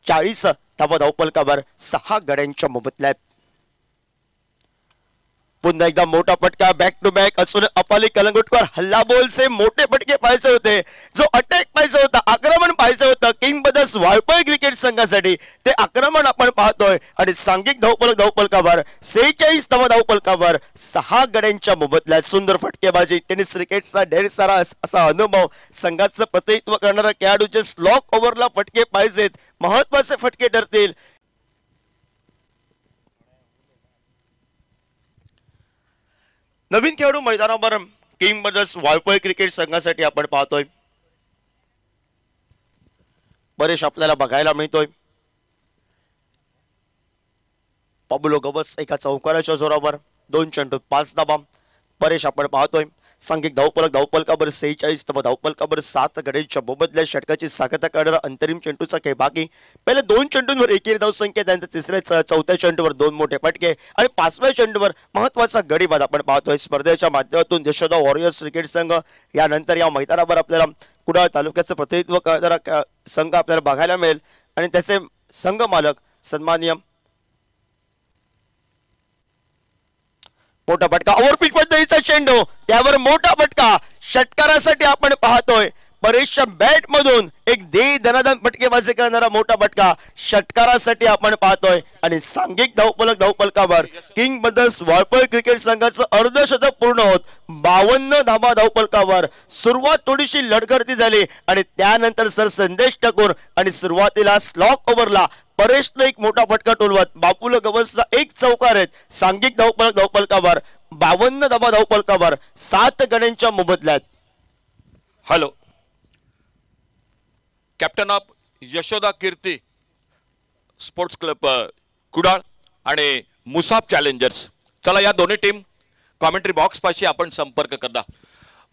40 धावफलकावर 6 गड्यांच्या मोबदल्यात. पुन्हा एकदा मोठा फटका बॅक टू बॅक असून अपाली कलंगुटकर हल्लाबोलचे मोठे फटके पाहिजे होते. जो अटॅक पाहिजे होता, आक्रमण पाहिजे होतं किंगबदर्स वाळपळ क्रिकेट संघासाठी ते आक्रमण आपण पाहतोय आणि सांघिक धावफलकावर 46 धावफलकावर 6 गड्यांच्या मोबदल्यात. सुंदर फटकेबाजी टेनिस क्रिकेटचा ढेर सारा असा अनुभव संघाचं प्रतिनिधित्व करणारा खेळाडूचे स्लॉक ओव्हरला फटके पाहिजेत, महत्वाचे फटके ठरतील. नवीन खेळाडू मैदानावर किंगबदर्स वाळपळ क्रिकेट संघासाठी आपण पाहतोय. परेश आपल्याला बघायला मिळतोय. पाबुलो गवस एका चौकाराच्या जोरावर 2 चेंडू 5 धावा. परेश आपण पाहतोय सांघिक धावफलकावर 46 धावफलकावर 7 गड्यांच्या मोबदल्या. षटकाची साखता करणारा अंतरिम चेंडूचा खेळ बाकी. पहिले 2 चेंडूंवर एकेरी धावसंख्या, त्यानंतर तिसऱ्या चौथ्या चेंडूवर 2 मोठे फटके आणि 5व्या चेंडूवर महत्वाचा गडीबाद आपण पाहतोय. स्पर्धेच्या माध्यमातून यशोदा वॉरियर्स क्रिकेट संघ यानंतर या मैदानावर आपल्याला कुडाळ तालुक्याचं प्रतिनिधित्व करणारा संघ आपल्याला बघायला मिळेल आणि त्याचे संघ मालक सन्माननीय मोठा फटका ओव्हरपिच पद्धतीचा चेंडू त्यावर मोठा फटका षटकारासाठी आपण पाहतोय. परेशच्या बॅट मधून एक दनादन फटकेबाजी करणारा मोठा फटका षटकारासाठी आपण पाहतोय आणि सांघिक धावफलकावर किंगबदर्स वाळपळ क्रिकेट संघाचं अर्धशतक पूर्ण होत 52 धावफलकावर सुरुवात थोडीशी लढगडती झाली आणि त्यानंतर सर संदेश ठाकूर आणि सुरुवातीला स्लॉक ओव्हरला परेशने एक मोठा फटका टोलवत बाबुल गवसचा एक चौकार आहेत. सांघिक धावफलकावर 52 धावफलकावर 7 गड्यांच्या मोबदल्यात. Hello, captain of Yashoda Kirti sports club Kudal आणि मुसाफ चॅलेंजर्स, चला या दोन्ही टीम कॉमेंट्री बॉक्स पाशी आपण संपर्क करता.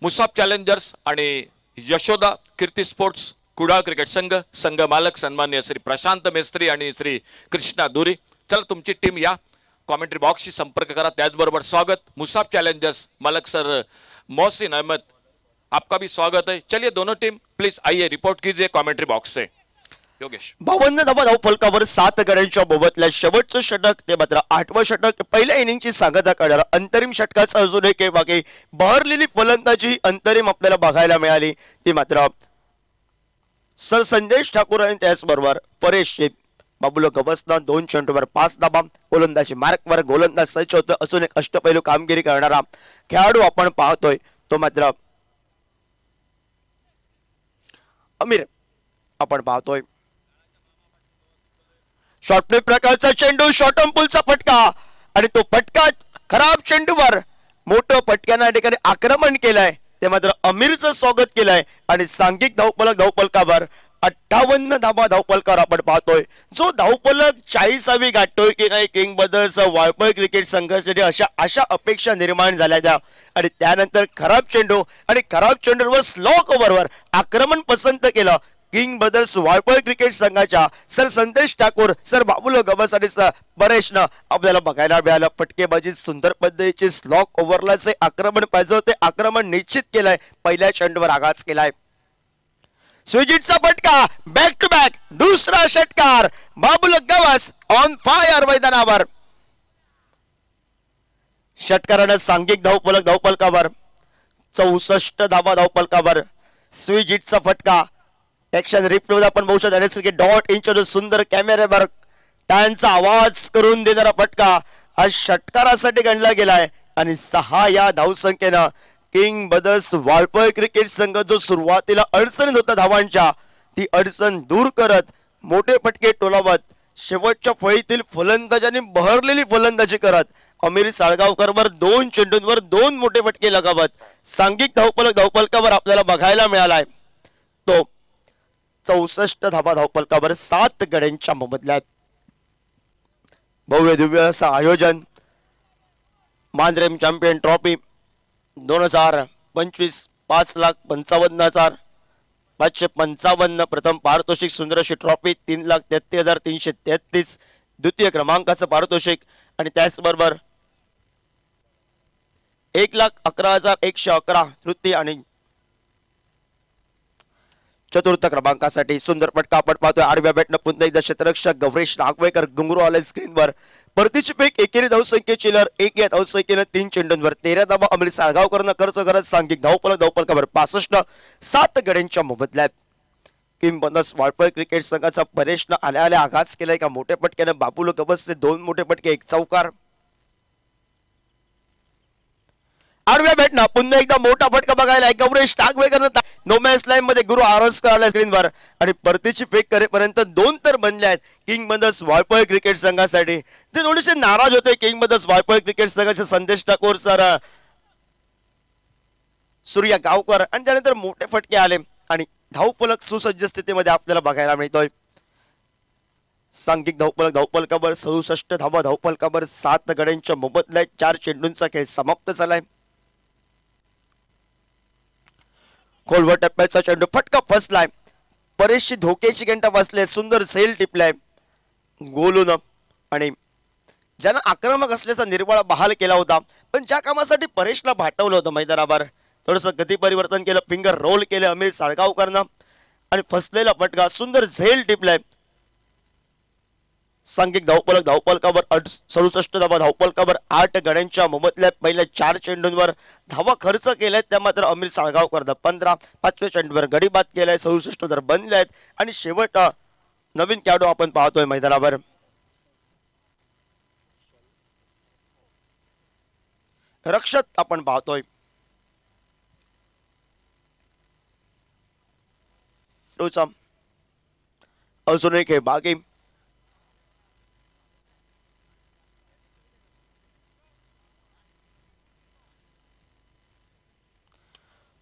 मुसाफ चॅलेंजर्स आणि यशोदा कीर्ती स्पोर्ट्स कुडाळ क्रिकेट संघ मालक सन्माननीय श्री प्रशांत मेस्त्री आणि श्री कृष्णा दुरी, चला तुमची टीम या कॉमेंट्री बॉक्सशी संपर्क करा. त्याचबरोबर स्वागत मुसाफ चॅलेंजर्स मालक सर मोहसिन अहमद, आपका भी स्वागत है. चलिए दोनों टीम प्लीज आइए रिपोर्ट कीजिए कॉमेंट्री बॉक्स से. योगेश 52 धावफलकावर 7 गड्यांच्या मोबदल्यात शेवटचं षटक ते मात्र 8वं षटक. पहिल्या इनिंगची सांगता करणारा अंतरिम षटकाचा अजून एक बाकी बहरलेली फलंदाजी अंतरिम आपल्याला बघायला मिळाली. ती मात्र सर संदेश ठाकूर आणि त्याचबरोबर परेश बाबुलो गवसना 2 चेंडूवर 5 धावा. गोलंदाजी मार्कवर गोलंदाज सज्ज होतं असून एक अष्टपैलू कामगिरी करणारा खेळाडू आपण पाहतोय तो मात्र अमीर आपण पाहतोय. शॉर्ट प्ले प्रकारचा चेंडू शॉर्ट पुलचा फटका आणि तो फटका खराब चेंडूवर मोठं फटक्यानं या ठिकाणी आक्रमण केलंय. ते मात्र अमीरचं स्वागत केलंय आणि सांघिक धावफलकावर 58 धावफलकावर आपण पाहतोय. जो धावफलक 40वी गाठतोय की नाही किंगबदर्स वाळपळ क्रिकेट संघासाठी अशा अपेक्षा निर्माण झाल्या त्या आणि त्यानंतर खराब चेंडू आणि खराब चेंडूवर स्लॉक ओव्हरवर आक्रमण पसंत केलं किंगबदर्स वाळपळ क्रिकेट संघाच्या सर संदेश ठाकूर सर बाबुलो गवस आणि परेशनं आपल्याला बघायला मिळालं. फटकेबाजी सुंदर पद्धतीचे स्लॉक ओव्हरलाचे आक्रमण पाहिजे होते, आक्रमण निश्चित केलंय. पहिल्या चेंडूवर आघात केलाय. स्विजिटचा फटका बॅक टू बॅक दुसरा षटकार बाबुल गवस ऑन फायर मैदानावर. षटकारानं सांघिक धावफलकावर 64 धावफलकावर स्विजिटचा फटका. ऍक्शन रिप्ले आपण बघू शकतो डॉट इंच सुंदर कॅमेऱ्यावर टाळ्यांचा आवाज करून देणारा फटका हा षटकारासाठी गणला गेलाय आणि 6 या धावसंख्येनं किंग ब्रदर्स वाळपळ क्रिकेट संघ जो सुरुवातीला अडचणीत होता धावांच्या, ती अडचण दूर करत मोठे फटके टोलावत शेवटच्या फळीतील फलंदाजांनी बहरलेली फलंदाजी करत अमीर साळगावकरवर 2 चेंडूंवर 2 मोठे फटके लगावत सांघिक धावपलकावर आपल्याला बघायला मिळालाय तो 64 धावा धावपलकावर 7 गड्यांच्या मोबदल्यात. भव्य दिव्य असं आयोजन मानरेम चॅम्पियन ट्रॉफी 2025 5,55,555 प्रथम पारितोषिक सुंदरशी ट्रॉफी 3,33,333 द्वितीय क्रमांकाचं पारितोषिक आणि त्याचबरोबर 1,11,111 तृतीय आणि चतुर्थ क्रमांकासाठी सुंदर फटका आपण पाहतोय. आडव्या बॅटनं पुन्हा एकदा क्षेत्ररक्षक गौरेश नागवेकर घुंगरू आले स्क्रीनवर. परतीची फेक एकेरी धावसंख्येची लहर 1 या धावसंख्येनं 3 चेंडूंवर 13 धावा अमरीत साळगावकरनं खर्च करत सांघिक धावपलकावर 65 7 गड्यांच्या मोबदल्यात. किंग ब्रदर्स वाळपळ क्रिकेट संघाचा परेशनं आल्या आघात केलाय का मोठ्या फटक्यानं बाबुल गबसचे 2 मोठे फटके 1 चौकार. आडव्या बॅटनं पुन्हा एकदा मोठा फटका बघायला गौरेश नागवेकरनं नोमॅन्स लाईन मध्ये गुरु आरोस्कर आला स्क्रीनवर आणि परतीची फेक करेपर्यंत 2 तर बनले आहेत किंग ब्रदर्स वाळपळ क्रिकेट संघासाठी. ते थोडेसे नाराज होते किंग ब्रदर्स वाळपळ क्रिकेट संघाचे संदेश ठाकूर सर, सूर्या गावकर आणि त्यानंतर मोठे फटके आले आणि धावपलक सुसज्ज स्थितीमध्ये आपल्याला बघायला मिळतोय. सांघिक धावपलकावर 67 धावा धावपलकावर 7 गड्यांच्या मोबदल्यात 4 चेंडूंचा खेळ समाप्त झालाय. खोलवर टप्प्याचा चेंडू फटका फसलाय. परेशची धोक्याची घंटा बसले, सुंदर झेल टिपलाय गोलून आणि ज्यानं आक्रमक असल्याचा निर्वाळा बहाल केला होता, पण ज्या कामासाठी परेशला भाटवलं होतं मैदानावर थोडंसं गती परिवर्तन केलं, फिंगर रोल केलं अमीर साळगावकरनं आणि फसलेला फटका सुंदर झेल टिपलाय. सांघिक धावपलकावर 67 धावा धावपलकावर 8 गड्यांच्या मोबदल्यात पहिल्या 4 चेंडूंवर धावा खर्च केल्यात. त्या मात्र अमीर साळगावकरनं 15 5व्या चेंडूवर गडी बाद केलाय. 67 तर बनले आहेत आणि शेवट नवीन खेळाडू आपण पाहतोय मैदानावर. रक्षक आपण पाहतोय अजून एक बागी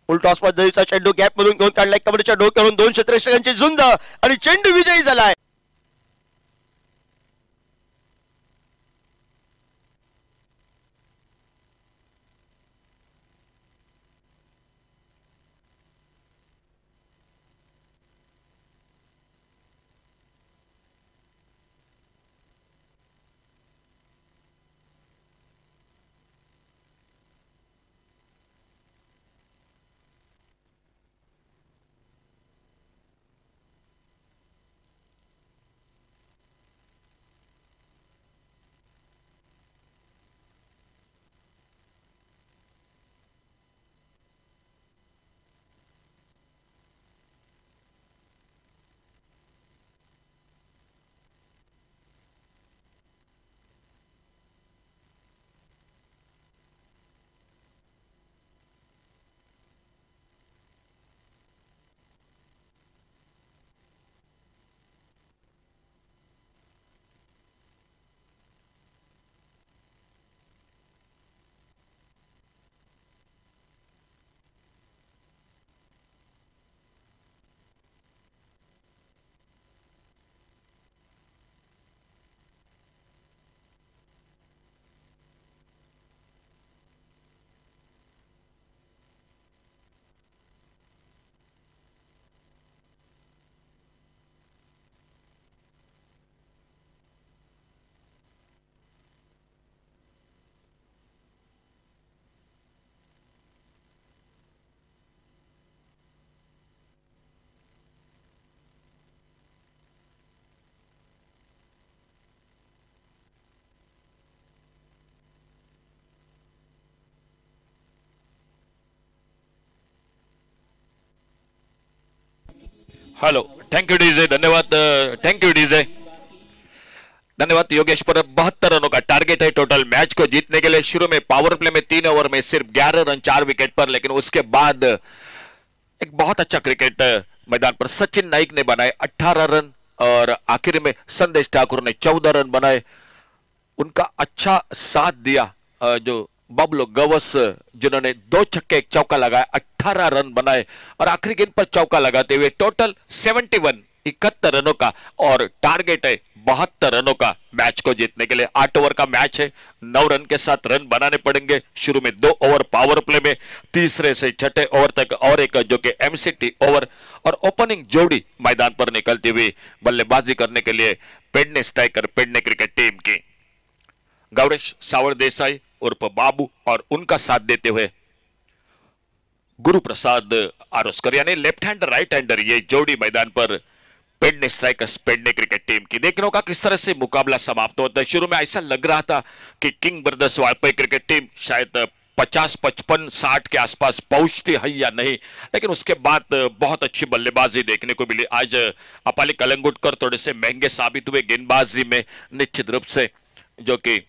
उलटॉस पद्धतीचा चेंडू गॅप मधून घेऊन काढलाय. कबड्डीच्या डोक्यावरून 2 क्षेत्ररक्षकांची झुंज आणि चेंडू विजयी झालाय. हॅलो, थँक्यू डीजे, धन्यवाद, थँक्यू डीजे. धन्यवाद योगेश पर 72 रनों का टारगेट है टोटल मैच को जीतने के लिए। शुरू में पावर प्ले में 3 ओवर में सिर्फ 11 रन 4 विकेट पर, लेकिन उसके बाद एक बहुत अच्छा क्रिकेट मैदान पर सचिन नाइक ने बनाए 18 रन और आखिर में संदेश ठाकुर ने 14 रन बनाए। उनका अच्छा साथ दिया जो बबलो गवस, जिन्होंने 2 छक्के 1 चौका लगाया, 18 रन बनाए और आखिरी गेंद पर चौका लगाते हुए टोटल 71 रनों का और टारगेट है 72 रनों का मैच को जीतने के लिए। 8 ओवर का मैच है, 9 रन के साथ रन बनाने पड़ेंगे। शुरू में 2 ओवर पावर प्ले में, तीसरे से छठे ओवर तक और एक जो कि एमसीटी ओवर, और ओपनिंग जोड़ी मैदान पर निकलती हुई बल्लेबाजी करने के लिए Pedne striker Pedne cricket team की गौरेश सावर देसाई उर्फ बाबू और उनका साथ देते हुए गुरु प्रसाद आरोस्कर, यानी लेफ्ट हैंड राइट हैंडर, ये जोड़ी मैदान पर Pedne strikers Pedne cricket team की। देखने होगा किस तरह से मुकाबला समाप्त होता है। शुरू में ऐसा लग रहा था कि king brothers Valpoi cricket team शायद 50, 55, 60 के आसपास पहुंचती है या नहीं, लेकिन उसके बाद बहुत अच्छी बल्लेबाजी देखने को मिली। आज अपाली कलंगुटकर थोड़े से महंगे साबित हुए गेंदबाजी में, निश्चित रूप से, जो कि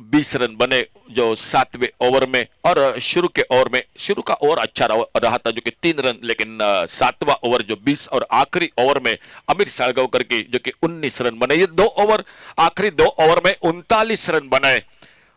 20 रन बने जो 7वें ओवर में, और शुरू के ओवर में, शुरू का ओवर अच्छा रहा था जो कि 3 रन, लेकिन 7वां ओवर जो 20 और आखिरी ओवर में अमीर सालगांवकर की जो कि 19 रन बने। ये 2 ओवर, आखिरी 2 ओवर में 39 रन बनाए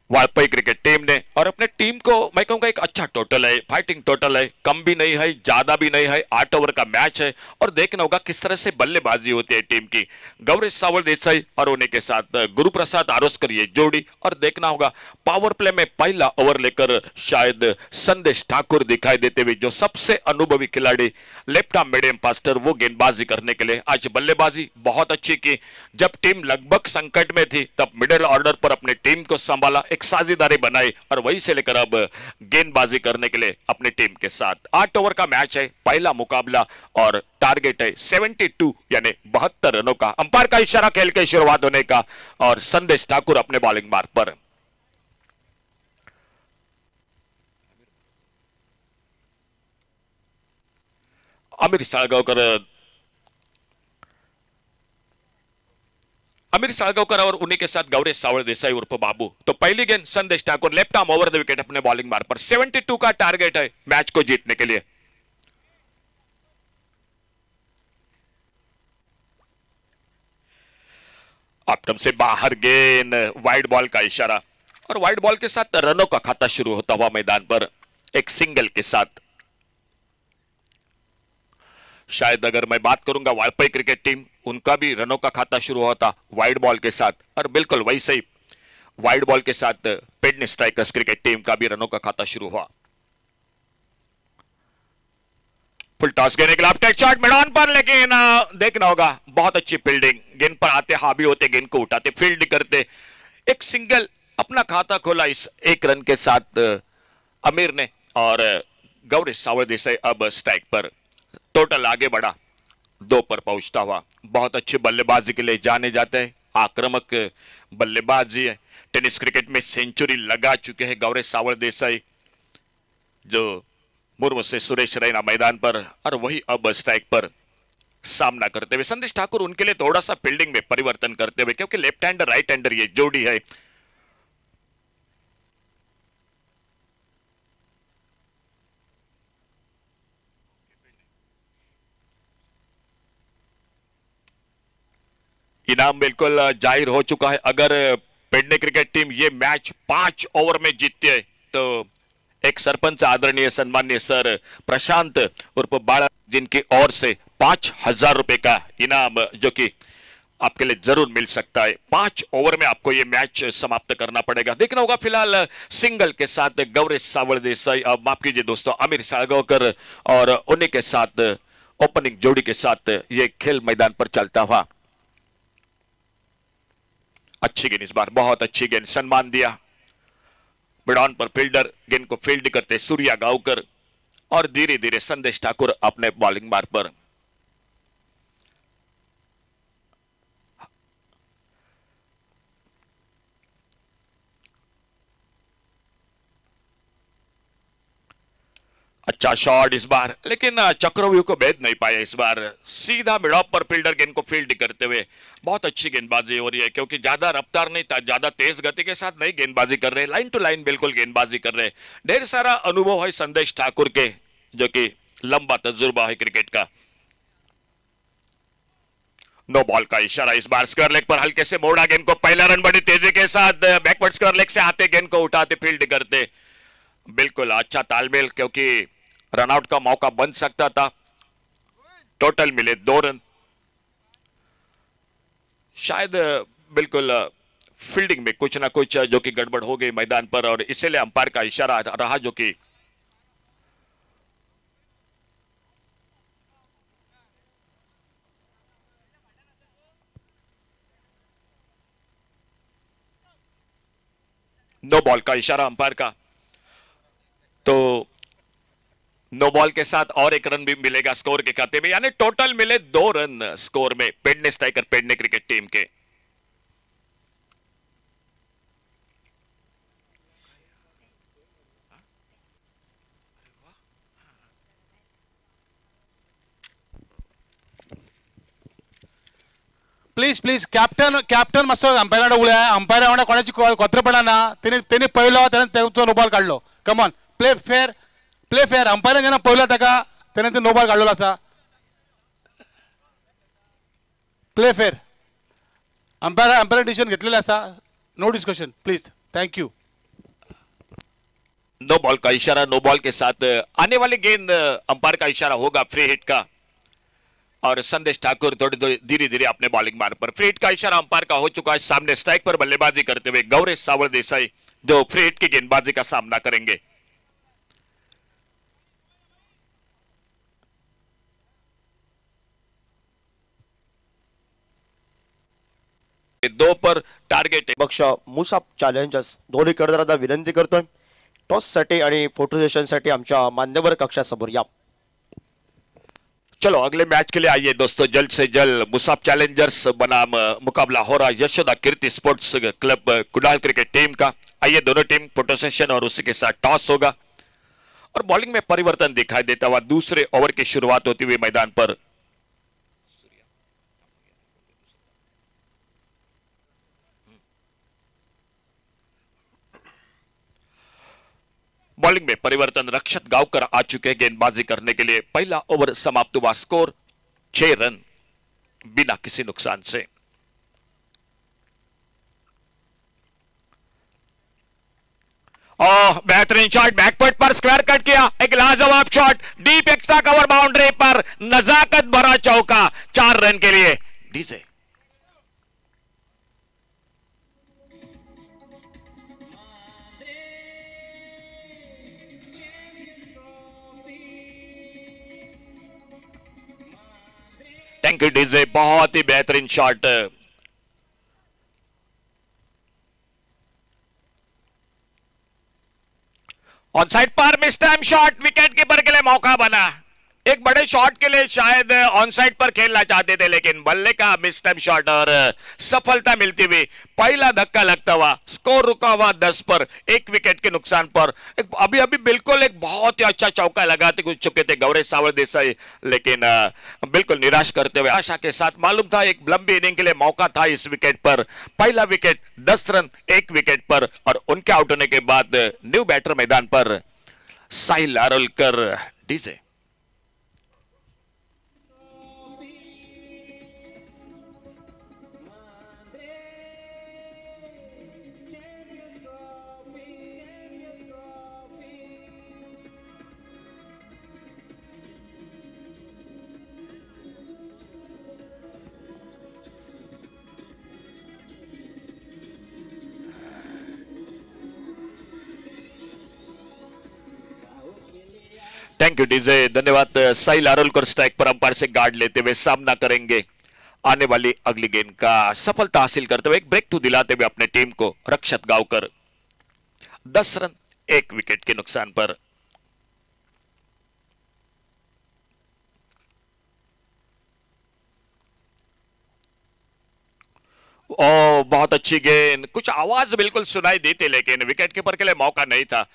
वालपई क्रिकेट टीम ने, और अपने टीम को मैं कहूंगा एक अच्छा टोटल है, फाइटिंग टोटल है, कम भी नहीं है ज्यादा भी नहीं है। 8 ओवर का मैच है और देखना होगा किस तरह से बल्लेबाजी होती है टीम की। गौरेश सावल देसाई और उन्हीं के साथ गुरु प्रसाद आरोस्कर ये जोड़ी, और देखना होगा पावर प्ले में पहला ओवर लेकर शायद संदेश ठाकुर दिखाई देते हुए, जो सबसे अनुभवी खिलाड़ी लेफ्ट आर्म मीडियम फास्टर, वो गेंदबाजी करने के लिए आज बल्लेबाजी बहुत अच्छी की। जब टीम लगभग संकट में थी तब मिडिल ऑर्डर पर अपने टीम को संभाला, एक साझेदारी बनाई और वहीं से लेकर अब गेंदबाजी करने के लिए अपनी टीम के साथ। 8 ओवर का मैच है, पहला मुकाबला, और टारगेट है 72 यानी 72 रनों का। अंपायर का इशारा खेल के शुरुआत होने का, और संदेश ठाकुर अपने बॉलिंग मार्ग पर। अमीर सालगांवकर और उन्हीं के साथ गौरेश सावल देसाई उर्फ बाबू। तो पहली गेंद संदेश Thakur left arm over the wicket अपने बॉलिंग मार्ग पर। 72 का टारगेट है मैच को जीतने के लिए। ऑप्टम से बाहर गेंद, वाइड बॉल का इशारा, और वाइड बॉल के साथ रनों का खाता शुरू होता हुआ मैदान पर एक सिंगल के साथ। शायद अगर मैं बात करूंगा वालपई क्रिकेट टीम, उनका भी रनों का खाता शुरू होता वाइड बॉल के साथ, और बिल्कुल वैसे ही वाइड बॉल के साथ पेडने स्ट्राइकर्स क्रिकेट टीम का भी रनों का खाता शुरू हुआ। फुल टॉस के लिए टेक शॉट मैदान पर, लेकिन देखना होगा बहुत अच्छी फील्डिंग, गेंद पर आते, हावी होते, गेंद को उठाते, फील्ड करते, एक सिंगल अपना खाता खोला इस 1 रन के साथ अमीर ने, और गौरेश सावल देसाई अब स्ट्राइक पर। टोटल आगे बढ़ा 2 पर पहुंचता हुआ। बहुत अच्छी बल्लेबाजी के लिए जाने जाते हैं, आक्रामक बल्लेबाजी है। टेनिस क्रिकेट में सेंचुरी लगा चुके हैं गौरेश सावल देसाई, जो मुर्मू से सुरेश रैना मैदान पर, और वही अब स्ट्राइक पर सामना करते हुए। संदेश ठाकुर उनके लिए थोड़ा सा फील्डिंग में परिवर्तन करते हुए, क्योंकि लेफ्ट हैंडर राइट हैंडर ये जोड़ी है। इनाम बिल्कुल जाहिर हो चुका है। अगर पेडने क्रिकेट टीम ये मैच 5 ओवर में जीतती है तो एक सरपंच आदरणीय सम्मान्य सर प्रशांत उर्फ बाड़ा, जिनकी ओर से 5,000 रुपए का इनाम जो कि आपके लिए जरूर मिल सकता है। 5 ओवर में आपको ये मैच समाप्त करना पड़ेगा। देखना होगा फिलहाल सिंगल के साथ गौरेश सावल देसाई, माफ कीजिए दोस्तों, अमीर सालगांवकर और उन्हीं के साथ ओपनिंग जोड़ी के साथ ये खेल मैदान पर चलता हुआ। अच्छी गेंद इस बार, बहुत अच्छी गेंद, सम्मान दिया मिडॉन पर फील्डर, गेंद को फील्ड करते सूर्या गांवकर, और धीरे धीरे संदेश ठाकुर अपने बॉलिंग मार्ग पर। अच्छा शॉट इस बार, लेकिन चक्रव्यूह को भेद नहीं पाया इस बार। सीधा मिड ऑफ पर फील्डर गेंद को फील्ड करते हुए बहुत अच्छी गेंदबाजी हो रही है, क्योंकि ज्यादा रफ्तार नहीं था, ज्यादा तेज गति के साथ नहीं गेंदबाजी कर रहे, लाइन टू लाइन बिल्कुल गेंदबाजी कर रहे। ढेर सारा अनुभव है संदेश ठाकुर के, जो कि लंबा तजुर्बा है क्रिकेट का। नो बॉल का इशारा इस बार। स्क्वायर लेग पर हल्के से मोड़ा गेंद को, पहला रन बड़ी तेजी के साथ बैकवर्ड स्क्वायर लेग से आते गेंद को उठाते फील्ड करते। बिल्कुल अच्छा तालमेल, क्योंकि रनआउट का मौका बन सकता था। टोटल मिले 2 रन। शायद बिल्कुल फील्डिंग में कुछ ना कुछ जो कि गड़बड़ हो गई मैदान पर, और इसीलिए अंपायर का इशारा रहा, जो कि नो बॉल का इशारा अंपायर का। तो नो बॉल के साथ और 1 रन भी मिलेगा स्कोर के खाते में, यानी टोटल मिले 2 रन स्कोर में Pedne striker Pedne cricket team K. Please please captain captain मस्त अंपायर उळ्या अंपायर वांगडा कोणाची कोत्रपणा ना, तेणी पळयलो तेणें तो नो बॉल काडलो. कमॉन प्ले फेअर अंपायरान जेन्ना पळयलो ताका तेणें ते नो बॉल काडलेलो आसा. प्ले फेअर अंपायर डिसिजन घेतलेले आसा. No discussion please. Thank you. No ball का इशारा, नो बॉल के साथ आने वाली गेंद अंपायर का इशारा होगा फ्री हिट का, और संदेश ठाकुर थोड़ी धीरे धीरे अपने बॉलिंग मार्ग पर। फ्री हिट का इशारा अंपायर का हो चुका है। सामने स्ट्राइक पर बल्लेबाजी करते हुए गौरेश सावल देसाई, जो फ्री हिट की गेंदबाजी का सामना करेंगे। दो पर टार्गेट पक्ष मुसाफ चॅलेंजर्स दोन्ही कर्णधारांना विनंती करतोय टॉससाठी आणि फोटो सेशनसाठी आमच्या मान्यवर कक्षासमोर या. चलो अगले मैच के लिए आइए दोस्तों, जल्द से जल्द मुसाफ चैलेंजर्स बनाम मुकाबला हो रहा Yashoda Kirti sports club Kudal cricket team का। आइए दोनों टीम फोटो सेशन और उसी के साथ टॉस होगा, और बॉलिंग में परिवर्तन दिखाई देता हुआ दूसरे ओवर की शुरुआत होती हुई मैदान पर बॉलिंग में परिवर्तन। रक्षत गांवकर आ चुके गेंदबाजी करने के लिए। पहला ओवर समाप्त हुआ, स्कोर 6 रन बिना किसी नुकसान से। ओह बेहतरीन शॉट, बैकफुट पर स्क्वायर कट किया, एक लाजवाब shot deep extra cover boundary पर, नजाकत भरा चौका 4 रन के लिए। डीजे थैंक यू डीजे, बहुत ही बेहतरीन शॉट। ऑन साइड पर mistime shot, wicket keeper के लिए मौका बना। एक बड़े शॉट के लिए शायद ऑन साइड पर खेलना चाहते थे, लेकिन बल्ले का मिस टाइम शॉट और सफलता मिलती हुई पहला धक्का लगता हुआ स्कोर रुका हुआ 10 पर, 1 विकेट के नुकसान पर। अभी अभी बिल्कुल एक बहुत ही अच्छा चौका लगाते कुछ चुके थे गौरेश सावल देसाई, लेकिन बिल्कुल निराश करते हुए आशा के साथ मालूम था एक लंबी इनिंग के लिए मौका था इस विकेट पर। पहला विकेट 10 रन 1 विकेट पर, और उनके आउट होने के बाद न्यू बैटर मैदान पर Sahil Arolkar. DJ thank you DJ, धन्यवाद। साहिल आरोलकर स्ट्राइक पर अंपायर से गार्ड लेते हुए सामना करेंगे आने वाली अगली गेंद का सफलता हासिल करते हुए एक ब्रेक टू दिलाते हुए अपने टीम को। रक्षत गांवकर 10 रन 1 विकेट के नुकसान पर। ओ बहुत अच्छी गेंद, कुछ आवाज बिल्कुल सुनाई देती, लेकिन विकेट कीपर के लिए मौका नहीं था।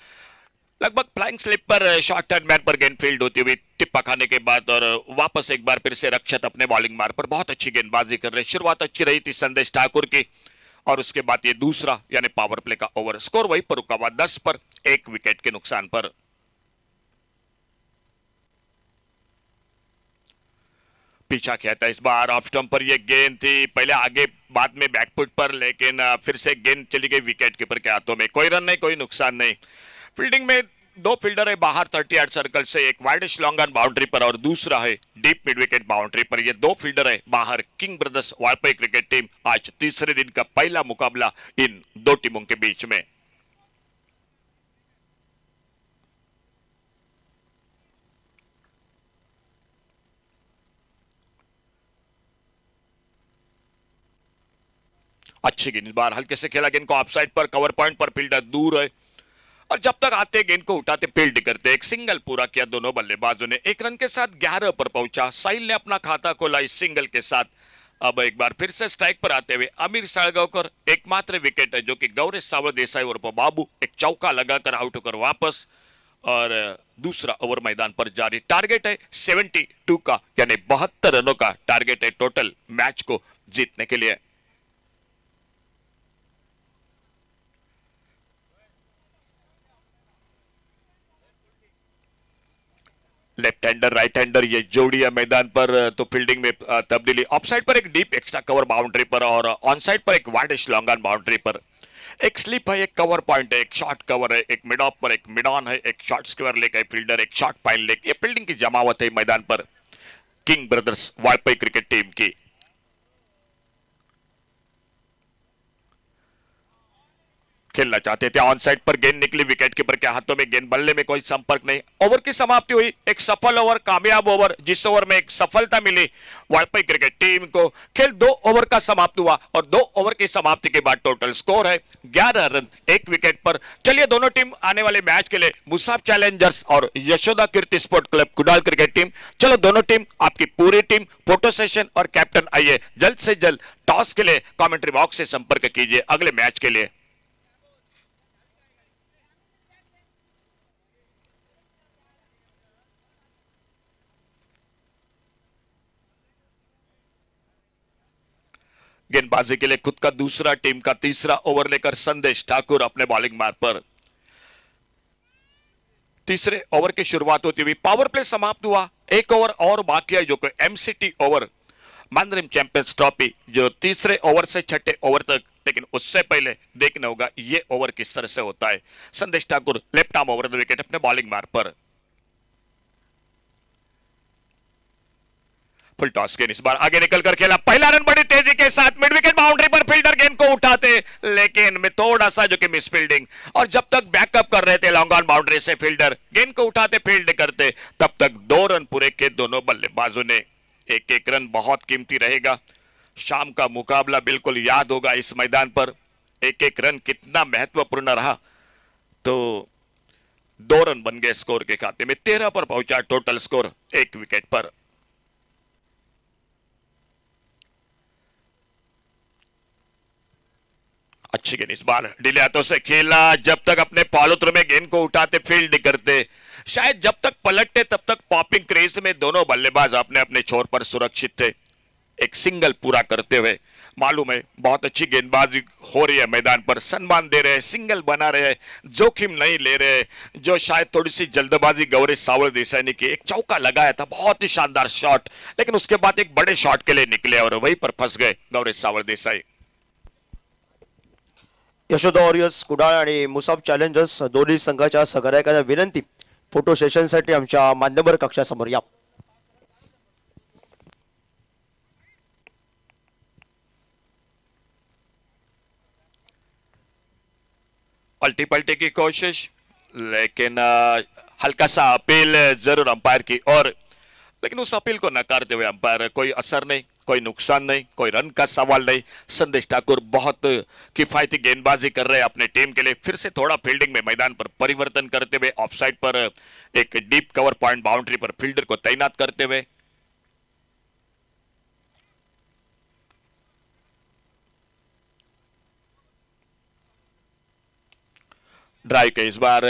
लगभग फ्लाइंग स्लिप पर शॉर्ट टर्न मैन पर गेंद फील्ड होती हुई टिप्पा खाने के बाद और वापस एक बार फिर से रक्षक अपने बॉलिंग मार्ग पर बहुत अच्छी गेंदबाजी कर रहे। शुरुआत अच्छी रही थी संदेश ठाकुर की और उसके बाद ये दूसरा यानी पावर प्ले का ओवर। स्कोर वहीं पर रुका हुआ 10 पर 1 विकेट के नुकसान पर। पीछा किया था इस बार ऑफ स्टंप पर ये गेंद थी, पहले आगे बाद में बैकफुट पर, लेकिन फिर से गेंद चली गई विकेट कीपर के हाथों में। कोई रन नहीं, कोई नुकसान नहीं। फील्डिंग में 2 फील्डर है बाहर 38 सर्कल से, एक वाइडिश लॉन्ग ऑन बाउंड्री पर और दूसरा है डीप मिड विकेट बाउंड्री पर। ये 2 फील्डर है बाहर। King brothers Valpoi cricket team आज तीसरे दिन का पहला मुकाबला इन 2 टीमों के बीच में। अच्छी गेंद, इस बार हल्के से खेला गेंद को ऑफसाइड पर, कवर पॉइंट पर फील्डर दूर है और जब तक आते गेंद को उठाते फील्ड करते। एक सिंगल पूरा किया दोनों बल्लेबाजों ने। 1 रन के साथ 11 पर पहुंचा। साहिल ने अपना खाता खोला इस सिंगल के साथ। अब एक बार फिर से स्ट्राइक पर आते हुए अमीर साळगावकर एकमात्र विकेट है जो कि गौरी सावळ देसाई और बाबू एक चौका लगाकर आउट होकर वापस और दूसरा ओवर मैदान पर जारी। टारगेट है 72 का यानी 72 रनों का टारगेट है टोटल मैच को जीतने के लिए। लेफ्ट हैंडर राइट हैंडर ये जोड़ी है मैदान पर, तो फील्डिंग में तब्दीली। ऑफसाइड पर एक डीप एक्स्ट्रा कवर बाउंड्री पर और ऑन साइड पर एक वाइडिश लॉन्ग ऑन बाउंड्री पर। एक स्लिप है, एक कवर पॉइंट है, एक शॉर्ट कवर है, एक मिड ऑफ पर, एक मिड ऑन है, एक शॉर्ट स्क्वायर लेग है फील्डर, एक शॉर्ट पाइन लेग। ये फील्डिंग की जमावट है मैदान पर King brothers Valpoi cricket team की। खेलना चाहते थे, ऑन साइड पर गेंद निकली विकेट कीपर के हाथों में, गेंद बल्ले में कोई संपर्क नहीं। ओवर की समाप्ति हुई, एक सफल ओवर, कामयाब ओवर, जिस ओवर में एक सफलता मिली वालपई क्रिकेट टीम को। खेल 2 ओवर का समाप्त हुआ और 2 ओवर की समाप्ति के बाद टोटल स्कोर है 11 रन 1 विकेट पर। चलिए दोनों टीम आने वाले मैच के लिए मुसाफ चैलेंजर्स और Yashoda Kirti sport club Kudal cricket team, चलो दोनों टीम, आपकी पूरी टीम, फोटो सेशन और कैप्टन आइए जल्द से जल्द टॉस के लिए कमेंट्री बॉक्स से संपर्क कीजिए अगले मैच के लिए। गेंदबाजी के लिए खुद का दूसरा, टीम का तीसरा ओवर लेकर संदेश ठाकुर अपने बॉलिंग मार्ग पर। तीसरे ओवर की शुरुआत होती हुई पावर प्ले समाप्त हुआ। 1 ओवर और बाकी है जो कि एमसीटी ओवर, मंदरिम चैंपियंस ट्रॉफी, जो तीसरे ओवर से छठे ओवर तक, लेकिन उससे पहले देखना होगा ये ओवर किस तरह से होता है। संदेश Thakur left arm over the wicket अपने बॉलिंग मार्ग पर। फुल टॉस गेंद इस बार आगे निकलकर खेला, पहला रन बड़ी तेजी के साथ मिड विकेट बाउंड्री पर, फील्डर गेंद को उठाते लेकिन में थोड़ा सा जो कि मिस फील्डिंग। और जब तक बैकअप कर रहे थे long on boundary say fielder गेंद को उठाते फील्ड करते, तब तक 2 रन पूरे के दोनों बल्लेबाजों ने। 1-1 रन बहुत कीमती रहेगा। शाम का मुकाबला बिल्कुल याद होगा इस मैदान पर। 1-1 रन कितना महत्वपूर्ण रहा। तो 2 रन बन गए स्कोर के खाते में। 13 पर पहुंचा टोटल स्कोर 1 विकेट पर। अच्छी गेंद इस बार डिले हाथों से खेला, जब तक अपने फॉलोथ्रू में गेंद को उठाते फील्ड करते, शायद जब तक पलटते तब तक पॉपिंग क्रेज में दोनों बल्लेबाज अपने अपने छोर पर सुरक्षित थे। एक सिंगल पूरा करते हुए मालूम है बहुत अच्छी गेंदबाजी हो रही है मैदान पर, सम्मान दे रहे हैं, सिंगल बना रहे हैं, जोखिम नहीं ले रहे। जो शायद थोड़ी सी जल्दबाजी गौरी सावळ देसाई ने की, एक चौका लगाया था, बहुत ही शानदार शॉट, लेकिन उसके बाद एक बड़े शॉट के लिए निकले और वहीं पर फंस गए गौरी सावळ देसाई। यशोदा वॉरियर्स कुडाळ आणि मुसाफ चॅलेंजर्स दोन्ही संघाच्या सगळ्यांना विनंती, फोटो सेशनसाठी आमच्या मान्यवर कक्षासमोर या। पलटी पलटी की कोशिश, लेकिन हल्का सा अपील जरूर अंपायर की और, लेकिन उस अपील को नकारते हुए अंपायर कोई असर नहीं, कोई नुकसान नहीं, कोई रन का सवाल नहीं। संदेश ठाकुर बहुत किफायती गेंदबाजी कर रहे हैं अपने टीम के लिए। फिर से थोड़ा फील्डिंग में मैदान पर परिवर्तन करते हुए ऑफसाइड पर एक डीप कवर पॉइंट बाउंड्री पर फील्डर को तैनात करते हुए। ड्राइव के इस बार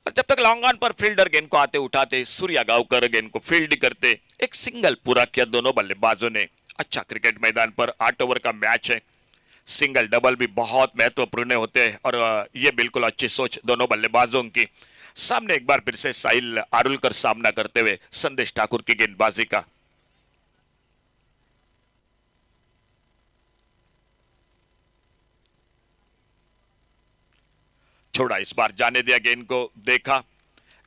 और जब तक लॉन्ग ऑन पर फील्डर गेंद को आते उठाते, सूर्या गावकर गेंद को फील्ड करते, एक सिंगल पूरा किया दोनों बल्लेबाजों ने। अच्छा क्रिकेट मैदान पर 8 ओवर का मैच है, सिंगल डबल भी बहुत महत्वपूर्ण होते हैं और ये बिल्कुल अच्छी सोच दोनों बल्लेबाजों की। सामने एक बार फिर से साहिल आरुलकर सामना करते हुए संदेश ठाकुर की गेंदबाजी का। छोड़ा, इस बार जाने दिया गेंद को, देखा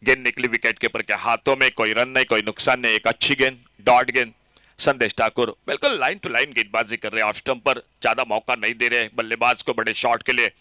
गेंद निकली विकेट कीपर के हाथों में, कोई रन नहीं, कोई नुकसान नहीं, एक अच्छी गेंद, डॉट गेंद। संदेश ठाकुर बिल्कुल लाइन टू लाइन गेंदबाजी कर रहे हैं, ऑफ स्टंप पर ज्यादा मौका नहीं दे रहे बल्लेबाज को बड़े शॉट के लिए।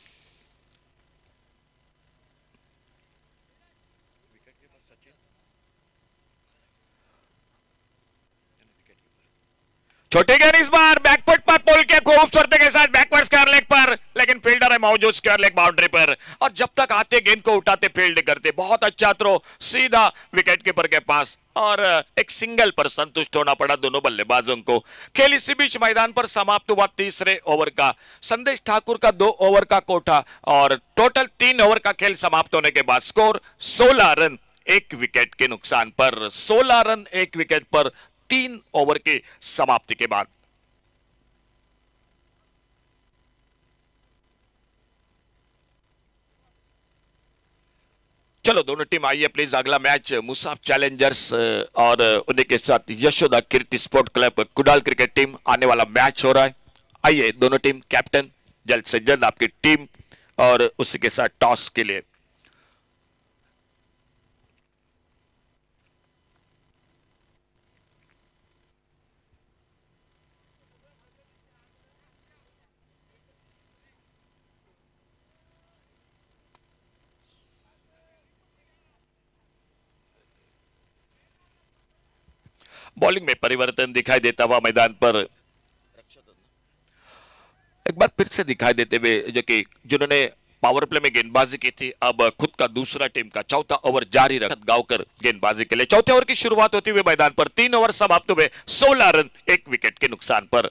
छोटी गेंद इस बार बैकफुट पर पुल के खूबसूरती के साथ बैकवर्ड स्क्वायर लेग पर, लेकिन फील्डर है मौजूद स्क्वायर लेग बाउंड्री पर और जब तक आते गेंद को उठाते फील्ड करते। बहुत अच्छा थ्रो सीधा विकेट कीपर के पास और एक सिंगल पर संतुष्ट होना पड़ा दोनों बल्लेबाजों को। खेल इसी बीच मैदान पर समाप्त हुआ तीसरे ओवर का। संदेश ठाकुर का 2 ओवर का कोठा और टोटल 3 ओवर का खेल समाप्त होने के बाद स्कोर 16 रन 1 विकेट के नुकसान पर। 16 रन 1 विकेट पर 3 ओवर की समाप्ति के बाद। चलो दोनों टीम आइए प्लीज। अगला मैच मुसाफ चैलेंजर्स और उन्हीं के साथ Yashoda Kirti sport club Kudal cricket team, आने वाला मैच हो रहा है। आइए दोनों टीम, कैप्टन जल्द से जल्द आपकी टीम और उसी के साथ टॉस के लिए। बॉलिंग में परिवर्तन दिखाई देता हुआ मैदान पर एक बार फिर से दिखाई देते हुए, जो कि जिन्होंने पावर प्ले में गेंदबाजी की थी, अब खुद का दूसरा टीम का चौथा ओवर जारी रख गावकर गेंदबाजी के लिए। चौथे ओवर की शुरुआत होती हुई मैदान पर 3 ओवर समाप्त हुए 16 रन 1 विकेट के नुकसान पर।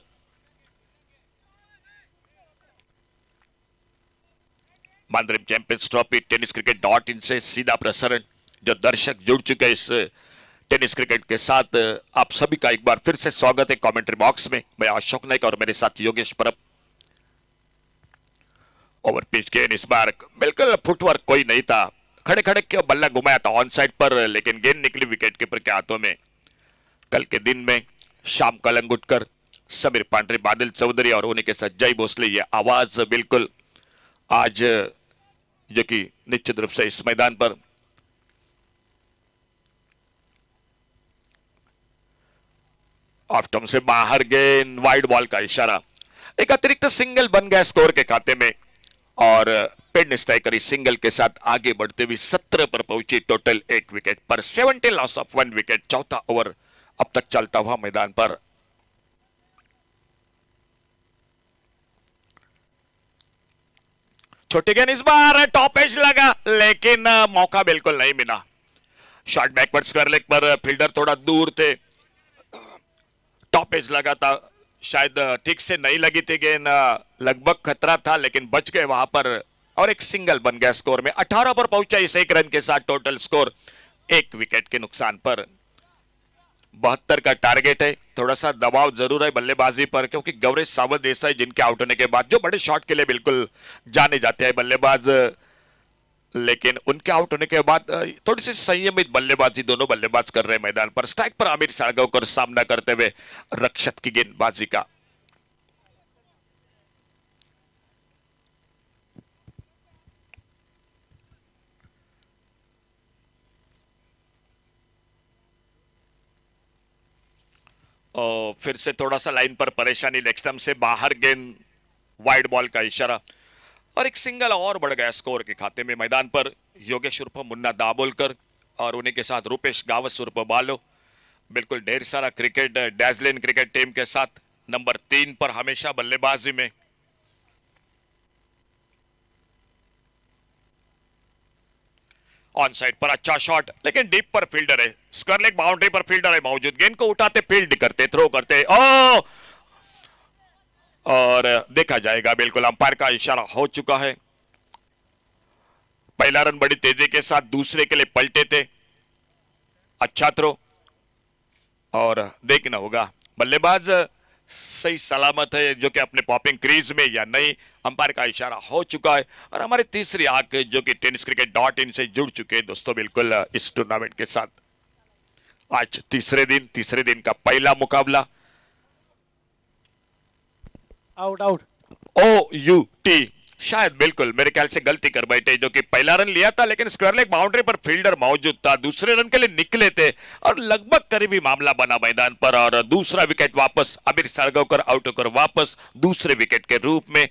मानद्रीम champions trophy tennis cricket .in से सीधा प्रसारण। जो दर्शक जुड़ चुके हैं इस टेनिस क्रिकेट के साथ, आप सभी का एक बार फिर से स्वागत है कमेंट्री बॉक्स में। मैं अशोक नाइक और मेरे साथ योगेश परब। ओवर पिच गेंद इस बार बिल्कुल फुटवर्क कोई नहीं था, खड़े खड़े क्यों बल्ला घुमाया था ऑन साइड पर, लेकिन गेंद निकली विकेट कीपर के हाथों में। कल के दिन में श्याम कलंगुटकर, समीर पांड्रे, बादल चौधरी और उन्हीं के साथ जय भोसले, ये आवाज बिल्कुल आज जो कि निश्चित रूप से इस मैदान पर ऑफ स्टंप से बाहर गेंद, वाइड बॉल का इशारा। एक अतिरिक्त सिंगल बन गया स्कोर के खाते में और पेड स्ट्राइकर इस सिंगल के साथ आगे बढ़ते हुए 17 पर पहुंची, total 1 wicket per. 70 loss of 1 wicket. चौथा ओवर अब तक चलता हुआ मैदान पर। छोटी गेंद इस बार टॉप एज लगा, लेकिन मौका बिल्कुल नहीं मिला। शॉर्ट बैकवर्ड स्क्वायर लेग पर फील्डर थोड़ा दूर थे, टॉप एज लगा था, शायद ठीक से नहीं लगी थी गेंद, लगभग खतरा था लेकिन बच गए वहां पर और एक सिंगल बन गया स्कोर में। 18 पर पहुंचा इस 1 रन के साथ, टोटल स्कोर 1 विकेट के नुकसान पर। 72 का टारगेट है, थोड़ा सा दबाव जरूर है बल्लेबाजी पर, क्योंकि गौरेश सावंत देसाई जिनके आउट होने के बाद, जो बड़े शॉट के लिए बिल्कुल जाने जाते हैं बल्लेबाज, लेकिन उनके आउट होने के बाद थोड़ी सी संयमित बल्लेबाजी दोनों बल्लेबाज कर रहे हैं मैदान पर। स्ट्राइक पर आमिर साळगावकर सामना करते हुए रक्षक की गेंदबाजी का। और फिर से थोड़ा सा लाइन पर परेशानी, लेग स्टंप से बाहर गेंद, वाइड बॉल का इशारा और एक सिंगल और बढ़ गया स्कोर के खाते में। मैदान पर योगेश उर्फ मुन्ना दाभोलकर और उन्हीं के साथ रूपेश गावस उर्फ बालो, बिल्कुल ढेर सारा क्रिकेट डैजलिन क्रिकेट टीम के साथ नंबर 3 पर हमेशा बल्लेबाजी में। ऑन साइड पर अच्छा शॉट, लेकिन डीप पर फील्डर है, स्क्वायर लेग बाउंड्री पर फील्डर है मौजूद, गेंद को उठाते फील्ड करते, थ्रो करते, ओ और देखा जाएगा। बिल्कुल अंपायर का इशारा हो चुका है। पहला रन बड़ी तेजी के साथ दूसरे के लिए पलटे थे, अच्छा थ्रो। और देखना होगा बल्लेबाज सही सलामत है जो कि अपने पॉपिंग क्रीज में या नहीं, अंपायर का इशारा हो चुका है। और हमारी तीसरी आंख जो कि tenniscricket.in से जुड़ चुके हैं दोस्तों बिल्कुल इस टूर्नामेंट के साथ। आज तीसरे दिन का पहला मुकाबला आउट आउट OUT, शायद बिल्कुल मेरे ख्याल से गलती कर बैठे, जो कि पहला रन लिया था लेकिन स्क्वायर लेग बाउंड्री पर फील्डर मौजूद था, दूसरे रन के लिए निकले थे और लगभग करीबी मामला बना मैदान पर। और दूसरा विकेट वापस आमिर सारगावकर आउट होकर वापस दूसरे विकेट के रूप में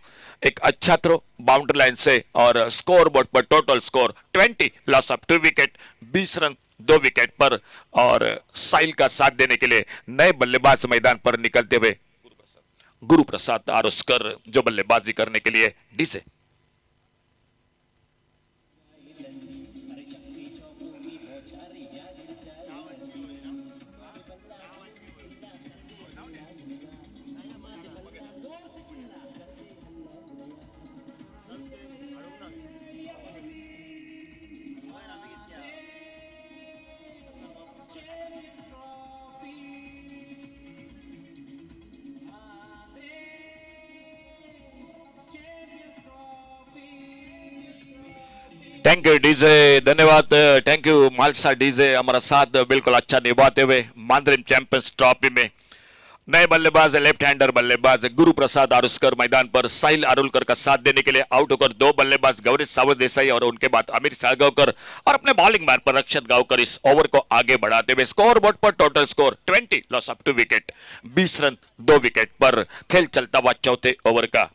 एक अच्छा थ्रो बाउंड्री लाइन से। और स्कोर बोर्ड पर total score 20, loss of 2 wicket, 20 run 2 wicket पर। और साहिल का साथ देने के लिए नए बल्लेबाज मैदान पर निकलते हुए गुरु प्रसाद आरोस्कर जो बल्लेबाजी करने के लिए डीजे। थैंक यू डीजे, धन्यवाद, थैंक यू मालसा डीजे हमारा साथ बिल्कुल अच्छा निभाते हुए मांद्रिम चैंपियंस ट्रॉफी में। नए बल्लेबाज लेफ्ट हैंडर बल्लेबाज गुरु प्रसाद आरुस्कर मैदान पर साहिल आरुलकर का साथ देने के लिए आउट होकर 2 बल्लेबाज गौरी सावंत देसाई और उनके बाद आमिर सारगावकर और अपने बॉलिंग मैन पर रक्षत गावकर इस ओवर को आगे बढ़ाते हुए स्कोर बोर्ड पर total score 20, loss of 2 wicket, 20 run 2 wicket पर खेल चलता हुआ चौथे ओवर का।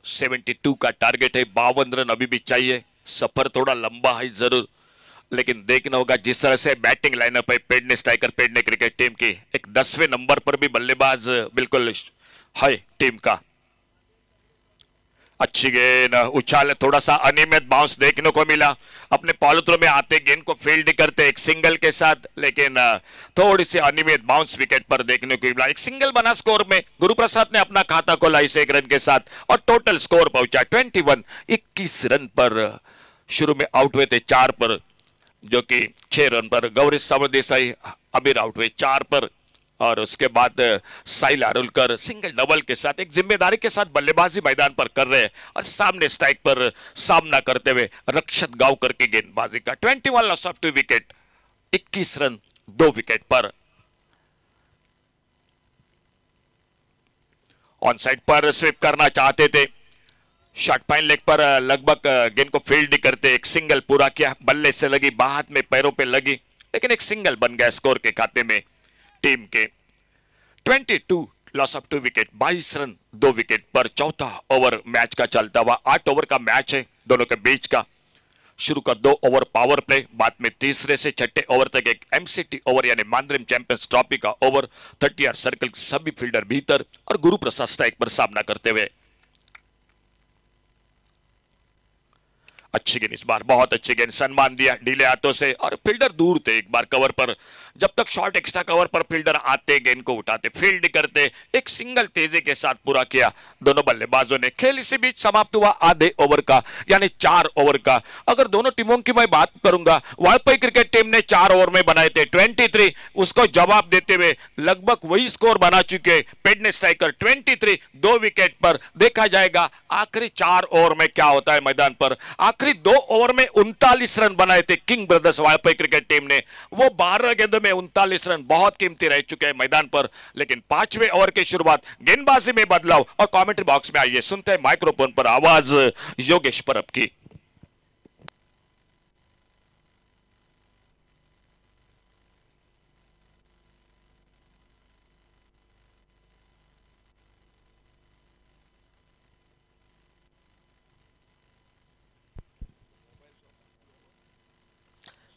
$72 का टारगेट है, 52 रन अभी भी चाहिए। सफर थोड़ा लंबा है जरूर, लेकिन देखना होगा जिस तरह से बैटिंग लाइनअप है Pedne striker Pedne cricket team की। एक 10वें नंबर पर भी बल्लेबाज बिल्कुल है टीम का। अच्छी गेंद, उछाल, थोड़ा सा अनियमित बाउंस देखने को मिला। अपने पॉलिथ्रो में आते गेंद को फील्ड करते एक सिंगल के साथ, लेकिन थोड़ी सी अनियमित बाउंस विकेट पर देखने को मिला। एक सिंगल बना स्कोर में, गुरुप्रसाद ने अपना खाता खोला इस 1 रन के साथ और टोटल स्कोर पहुंचा 21, 21 रन पर। शुरू में आउट हुए थे 4 पर, जो कि 6 रन पर गौरी सावंत देसाई अबीर आउट हुए 4 पर। और उसके बाद साहिल आरुलकर सिंगल डबल के साथ एक जिम्मेदारी के साथ बल्लेबाजी मैदान पर कर रहे हैं और सामने स्ट्राइक पर सामना करते हुए रक्षत गावकर की गेंदबाजी का 21, loss of 2 wicket, 21 run 2 wicket पर। ऑन साइड पर स्वीप करना चाहते थे, शॉट फाइन लेग पर लगभग गेंद को फील्ड नहीं करते, एक सिंगल पूरा किया, बल्ले से लगी, बाहत में पैरों पे लगी, लेकिन एक सिंगल बन गया स्कोर के खाते में टीम के। 22, loss of 2 wicket, 22 run 2 wicket पर चौथा ओवर मैच का चलता हुआ। 8 ओवर का मैच है दोनों के बीच का। शुरू का 2 ओवर पावर प्ले, बाद में तीसरे से छठे ओवर तक एक MCT ओवर यानी मांद्रिम चैंपियंस ट्रॉफी का ओवर। 30 यार्ड सर्कल सभी फील्डर भीतर और गुरु प्रसाद स्ट्राइक पर सामना करते हुए। अच्छी गेंद इस बार, बहुत अच्छी गेंद, सम्मान दिया डीले हाथों से और फील्डर दूर थे एक बार कवर पर। जब तक शॉर्ट एक्स्ट्रा कवर पर फील्डर आते गेंद को उठाते फील्ड करते, एक सिंगल तेजी के साथ पूरा किया दोनों बल्लेबाजों ने। खेल इसी बीच समाप्त हुआ आधे ओवर का यानी 4 ओवर का। अगर दोनों टीमों की मैं बात करूंगा, वालपई क्रिकेट टीम ने 4 ओवर में बनाए थे 23, उसको जवाब देते हुए लगभग वही स्कोर बना चुके पेडने स्ट्राइकर 23, 2 विकेट पर। देखा जाएगा आखिरी 4 ओवर में क्या होता है मैदान पर। आखिरी 2 ओवर में 39 रन बनाए थे king brothers Valpoi cricket team ने। वो 12 गेंदों में 39 रन बहुत कीमती रह चुके हैं मैदान पर। लेकिन 5वें ओवर की शुरुआत गेंदबाजी में बदलाव और कमेंट्री बॉक्स में आइए सुनते हैं माइक्रोफोन पर आवाज योगेश परब की।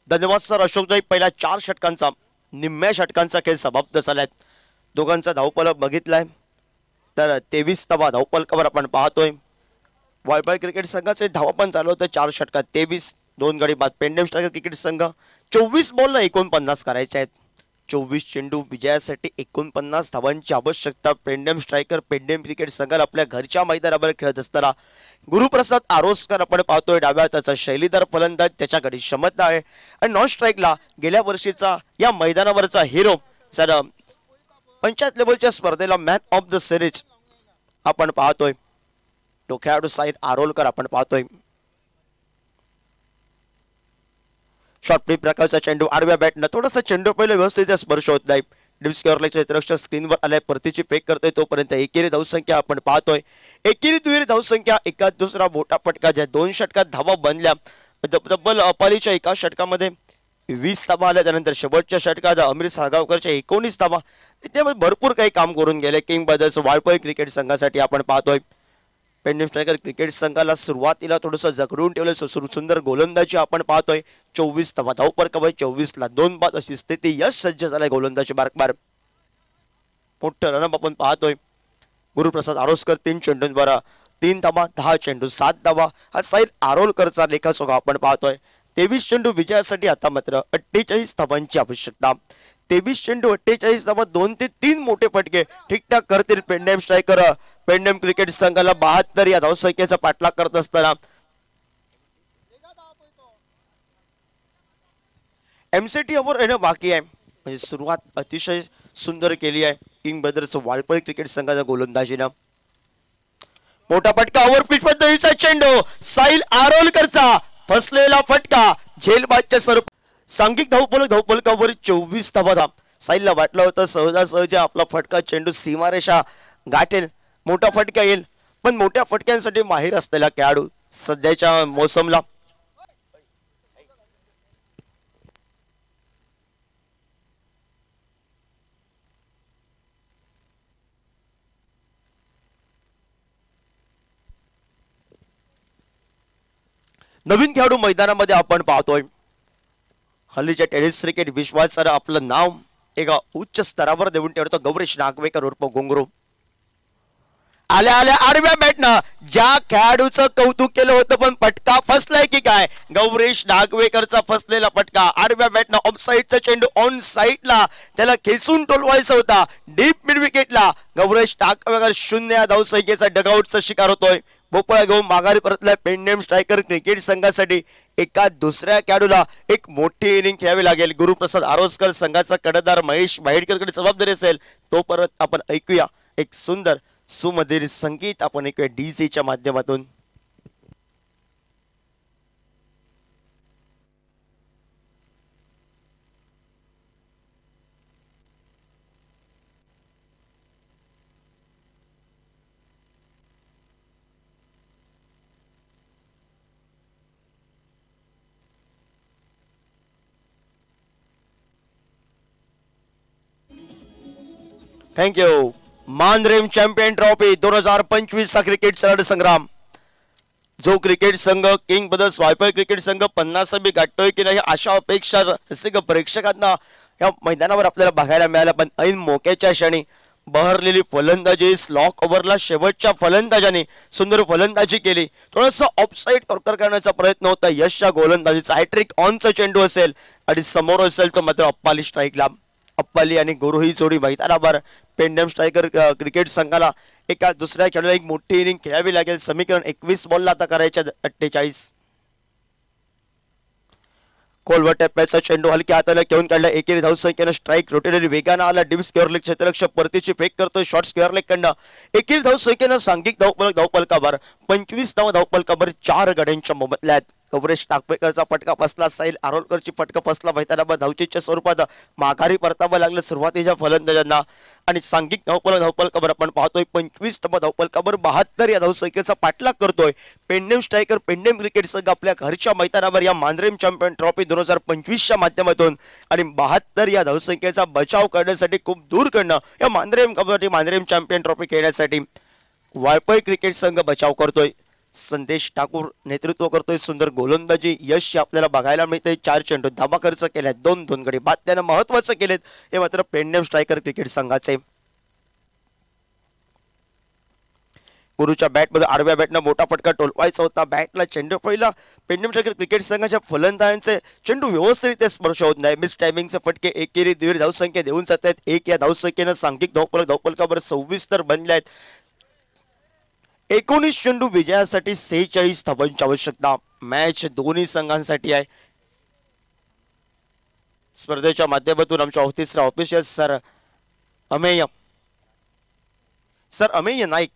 धन्यवाद सर अशोकदाई। पहिल्या 4 षटकांचा निम्म्या षटकांचा खेळ समाप्त झालाय। दोघांचा धावफलक बघितलाय तर 23 धावफलकावर आपण पाहतोय। वालपई क्रिकेट संघाचे धावा पण चालू होते 4 षटकात 23, 2 गडी बाद पेंडेम स्ट्रायकर क्रिकेट संघ 24 बॉलला 49 करायचे आहेत। 24 चेंडू विजयासाठी 49 धावांची आवश्यकता. पेंडेम स्ट्रायकर पेंडेम क्रिकेट संघाला आपल्या घरच्या मैदानावर खेळत असताना गुरुप्रसाद आरोस्कर आपण पाहतोय. डाव्या हाताचा शैलीदार फलंदाज, त्याच्याकडे क्षमता आहे. आणि नॉन स्ट्राईकला गेल्या वर्षीचा या मैदानावरचा हिरो, जर पंचायत लेवलच्या स्पर्धेला मॅन ऑफ द सिरीज आपण पाहतोय, तो खेळाडू साईन आरोलकर आपण पाहतोय. शॉर्ट फ्लिप प्रकारचा चेंडू आडव्या बॅटनं थोडासा चेंडू पहिले व्यवस्थित स्पर्श होत नाही. डिस्कवरलेच्या क्षेत्ररक्षक स्क्रीनवर आलाय, परतीची फेक करतोय. तोपर्यंत एकेरी धावसंख्या आपण पाहतोय. एकेरी दुहेरी धावसंख्या, एका दुसरा मोठा फटका, ज्या 2 षटकात धावा बनल्या. तब्बल अपालीच्या एका षटकामध्ये 20 धावा आल्या. त्यानंतर शेवटच्या षटकात अमीर साळगावकरच्या 19 धावा. त्यामध्ये भरपूर काही काम करून गेले किंग ब्रदर्स वाळपई क्रिकेट संघासाठी आपण पाहतोय. पेंडेम स्ट्रायकर क्रिकेट संघाला सुरुवातीला थोडंसं जखडून ठेवलं. सुंदर गोलंदाजी आपण पाहतोय. 24 धावा धावफलकावर 24 ला 2 बाद अशी स्थिती. यश सज्ज झालाय गोलंदाजी बारकबार. मोठं रनअप आपण पाहतोय. गुरुप्रसाद आरोस्कर 3 चेंडूंवर 3 धावा, 10 चेंडू 7 धावा. हा साईन आरोलकरचा लेखाजोखा आपण पाहतोय. 23 चेंडू विजयासाठी आता मात्र 48 धावांची आवश्यकता. 23 चेंडू 48 धावा, 2 ते 3 मोठे फटके ठीकठाक करतील पेंडेम स्ट्रायकर. पेंडेम क्रिकेट संघाला 72 या धावसंख्येचा पाठलाग करत असताना एमसीटी ओव्हर येणं बाकी आहे. म्हणजे सुरुवात अतिशय सुंदर केली आहे किंग ब्रदर्स वाळपई क्रिकेट संघाच्या गोलंदाजीनं. मोठा फटका, ओव्हरपिच पद्धतीचा चेंडू, साहिल आरोलकरचा फसलेला फटका, झेलबादच्या स्वरूप. सांघिक धावफलकावर 24 धावा. साहिलला वाटलं होतं सहजासहजी आपला फटका चेंडू सीमारेषा गाठेल, मोठा फटका येईल. पण मोठ्या फटक्यांसाठी माहीर असलेला खेळाडू सध्याच्या मोसमला नवीन खेळाडू मैदानामध्ये आपण पाहतोय. हल्लीच्या टेनिस क्रिकेट विश्वात आपलं नाव एका उच्च स्तरावर देऊन ठेवतो गौरीश नागवेकर उर्फ घुंगरू. आल्या आल्या आडव्या बॅटनं ज्या खेळाडूचं कौतुक केलं होतं पण फटका फसलाय की काय, गौरीश नागवेकरचा फसलेला फटका. आडव्या बॅटनं ऑफ साईडचा चेंडू ऑन साईडला त्याला खेचून टोलवायचा होता डीप मिड विकेटला. गौरीश नागवेकर 0 या धावसंख्येचा डगआउटचा शिकार होतोय. भोपळा घेऊन माघारी परतलाय पेंडेम स्ट्रायकर क्रिकेट संघासाठी. एका दुसऱ्या खेळाडूला एक मोठी इनिंग खेळावी लागेल. गुरुप्रसाद आरोस्कर संघाचा कडदार महेश बाहेडकरकडे जबाबदारी असेल. तो परत आपण ऐकूया एक सुंदर सुमधुर संगीत आपण ऐकूया डीजेच्या माध्यमातून. थँक्यू. मानरेम चॅम्पियन ट्रॉफी 2025 चा क्रिकेट रणसंग्राम. जो क्रिकेट संघ किंग ब्रदर्स वाळपई क्रिकेट संघ 50 बी गाठतोय की नाही अशा अपेक्षा रसिक प्रेक्षकांना या मैदानावर आपल्याला बघायला मिळाल्या. पण ऐन मोक्याच्या क्षणी बहरलेली फलंदाजी, स्लॉक ओव्हरला शेवटच्या फलंदाजाने सुंदर फलंदाजी केली. थोडंसं ऑफसाईड कॉर्कर करण्याचा प्रयत्न होता यशच्या गोलंदाजीचा. हॅट्रिक ऑनचा चेंडू असेल आणि समोर असेल तो मात्र अप्पाली स्ट्राईकला. अप्पाली आणि गुरु ही जोडी मैदानावर. पेंडेम स्ट्रायकर क्रिकेट संघाला एका दुसऱ्या खेळाडूला एक मोठी इनिंग खेळावी लागेल. समीकरण 21 बॉलला आता करायच्या 48. खोलवर टप्प्याचा चेंडू हलक्या हाताला घेऊन काढला. एकेरी धावसंख्येनं स्ट्राईक रोटेटरी वेगानं आला. डीप स्क्वेअर लेग क्षेत्ररक्षक परतीची फेक करतोय शॉर्ट स्क्वेअर लेग कडनं. एकेरी धावसंख्येनं सांघिक धावफलकावर 25 धावफलकावर 4 गड्यांच्या मोबदल्यात. गौरीश नागवेकरचा फटका फसला. साहिल आरोलकरची फटका फसला. मैदानावर धावचीच्या स्वरूपात माघारी परतावं लागलं सुरुवातीच्या फलंदाजांना. आणि सांघिक धावफलकावर आपण पाहतोय 25 धावफलकावर 72 या धावसंख्येचा पाठलाग करतोय पेंडेम स्ट्रायकर पेंडेम क्रिकेट संघ आपल्या घरच्या मैदानावर या मानरेम चॅम्पियन ट्रॉफी 2025च्या माध्यमातून. आणि 72 या धावसंख्येचा बचाव करण्यासाठी खूप दूर कडनं या मानरेम चॅम्पियन ट्रॉफी खेळण्यासाठी वाळपई क्रिकेट संघ बचाव करतोय. संदेश ठाकूर नेतृत्व करतोय. सुंदर गोलंदाजी यश आपल्याला बघायला मिळते. 4 चेंडू धावा खर्च केल्यात. 2 गडी बाद त्यानं महत्वाचं केलेत. हे मात्र पेंडेम स्ट्रायकर क्रिकेट संघाचे. गुरुच्या बॅटमध्ये आडव्या बॅटनं मोठा फटका टोलवायचा होता. बॅटला चेंडू पहिला पेंडम टायगर क्रिकेट संघाच्या फलंदाजांचे चेंडू व्यवस्थितरित्या स्पर्श होत नाही. मिस टायमिंगचे फटके एकेरी दीड धावसंख्या देऊन जात आहेत. एक या धावसंख्येनं सांघिक धावफलकावर 26 तर बनले आहेत. 19 चेंडू विजयासाठी 46 धावांची आवश्यकता मॅच दोन्ही संघांसाठी आहे. स्पर्धेच्या माध्यमातून आमच्या officer official sir Amey Naik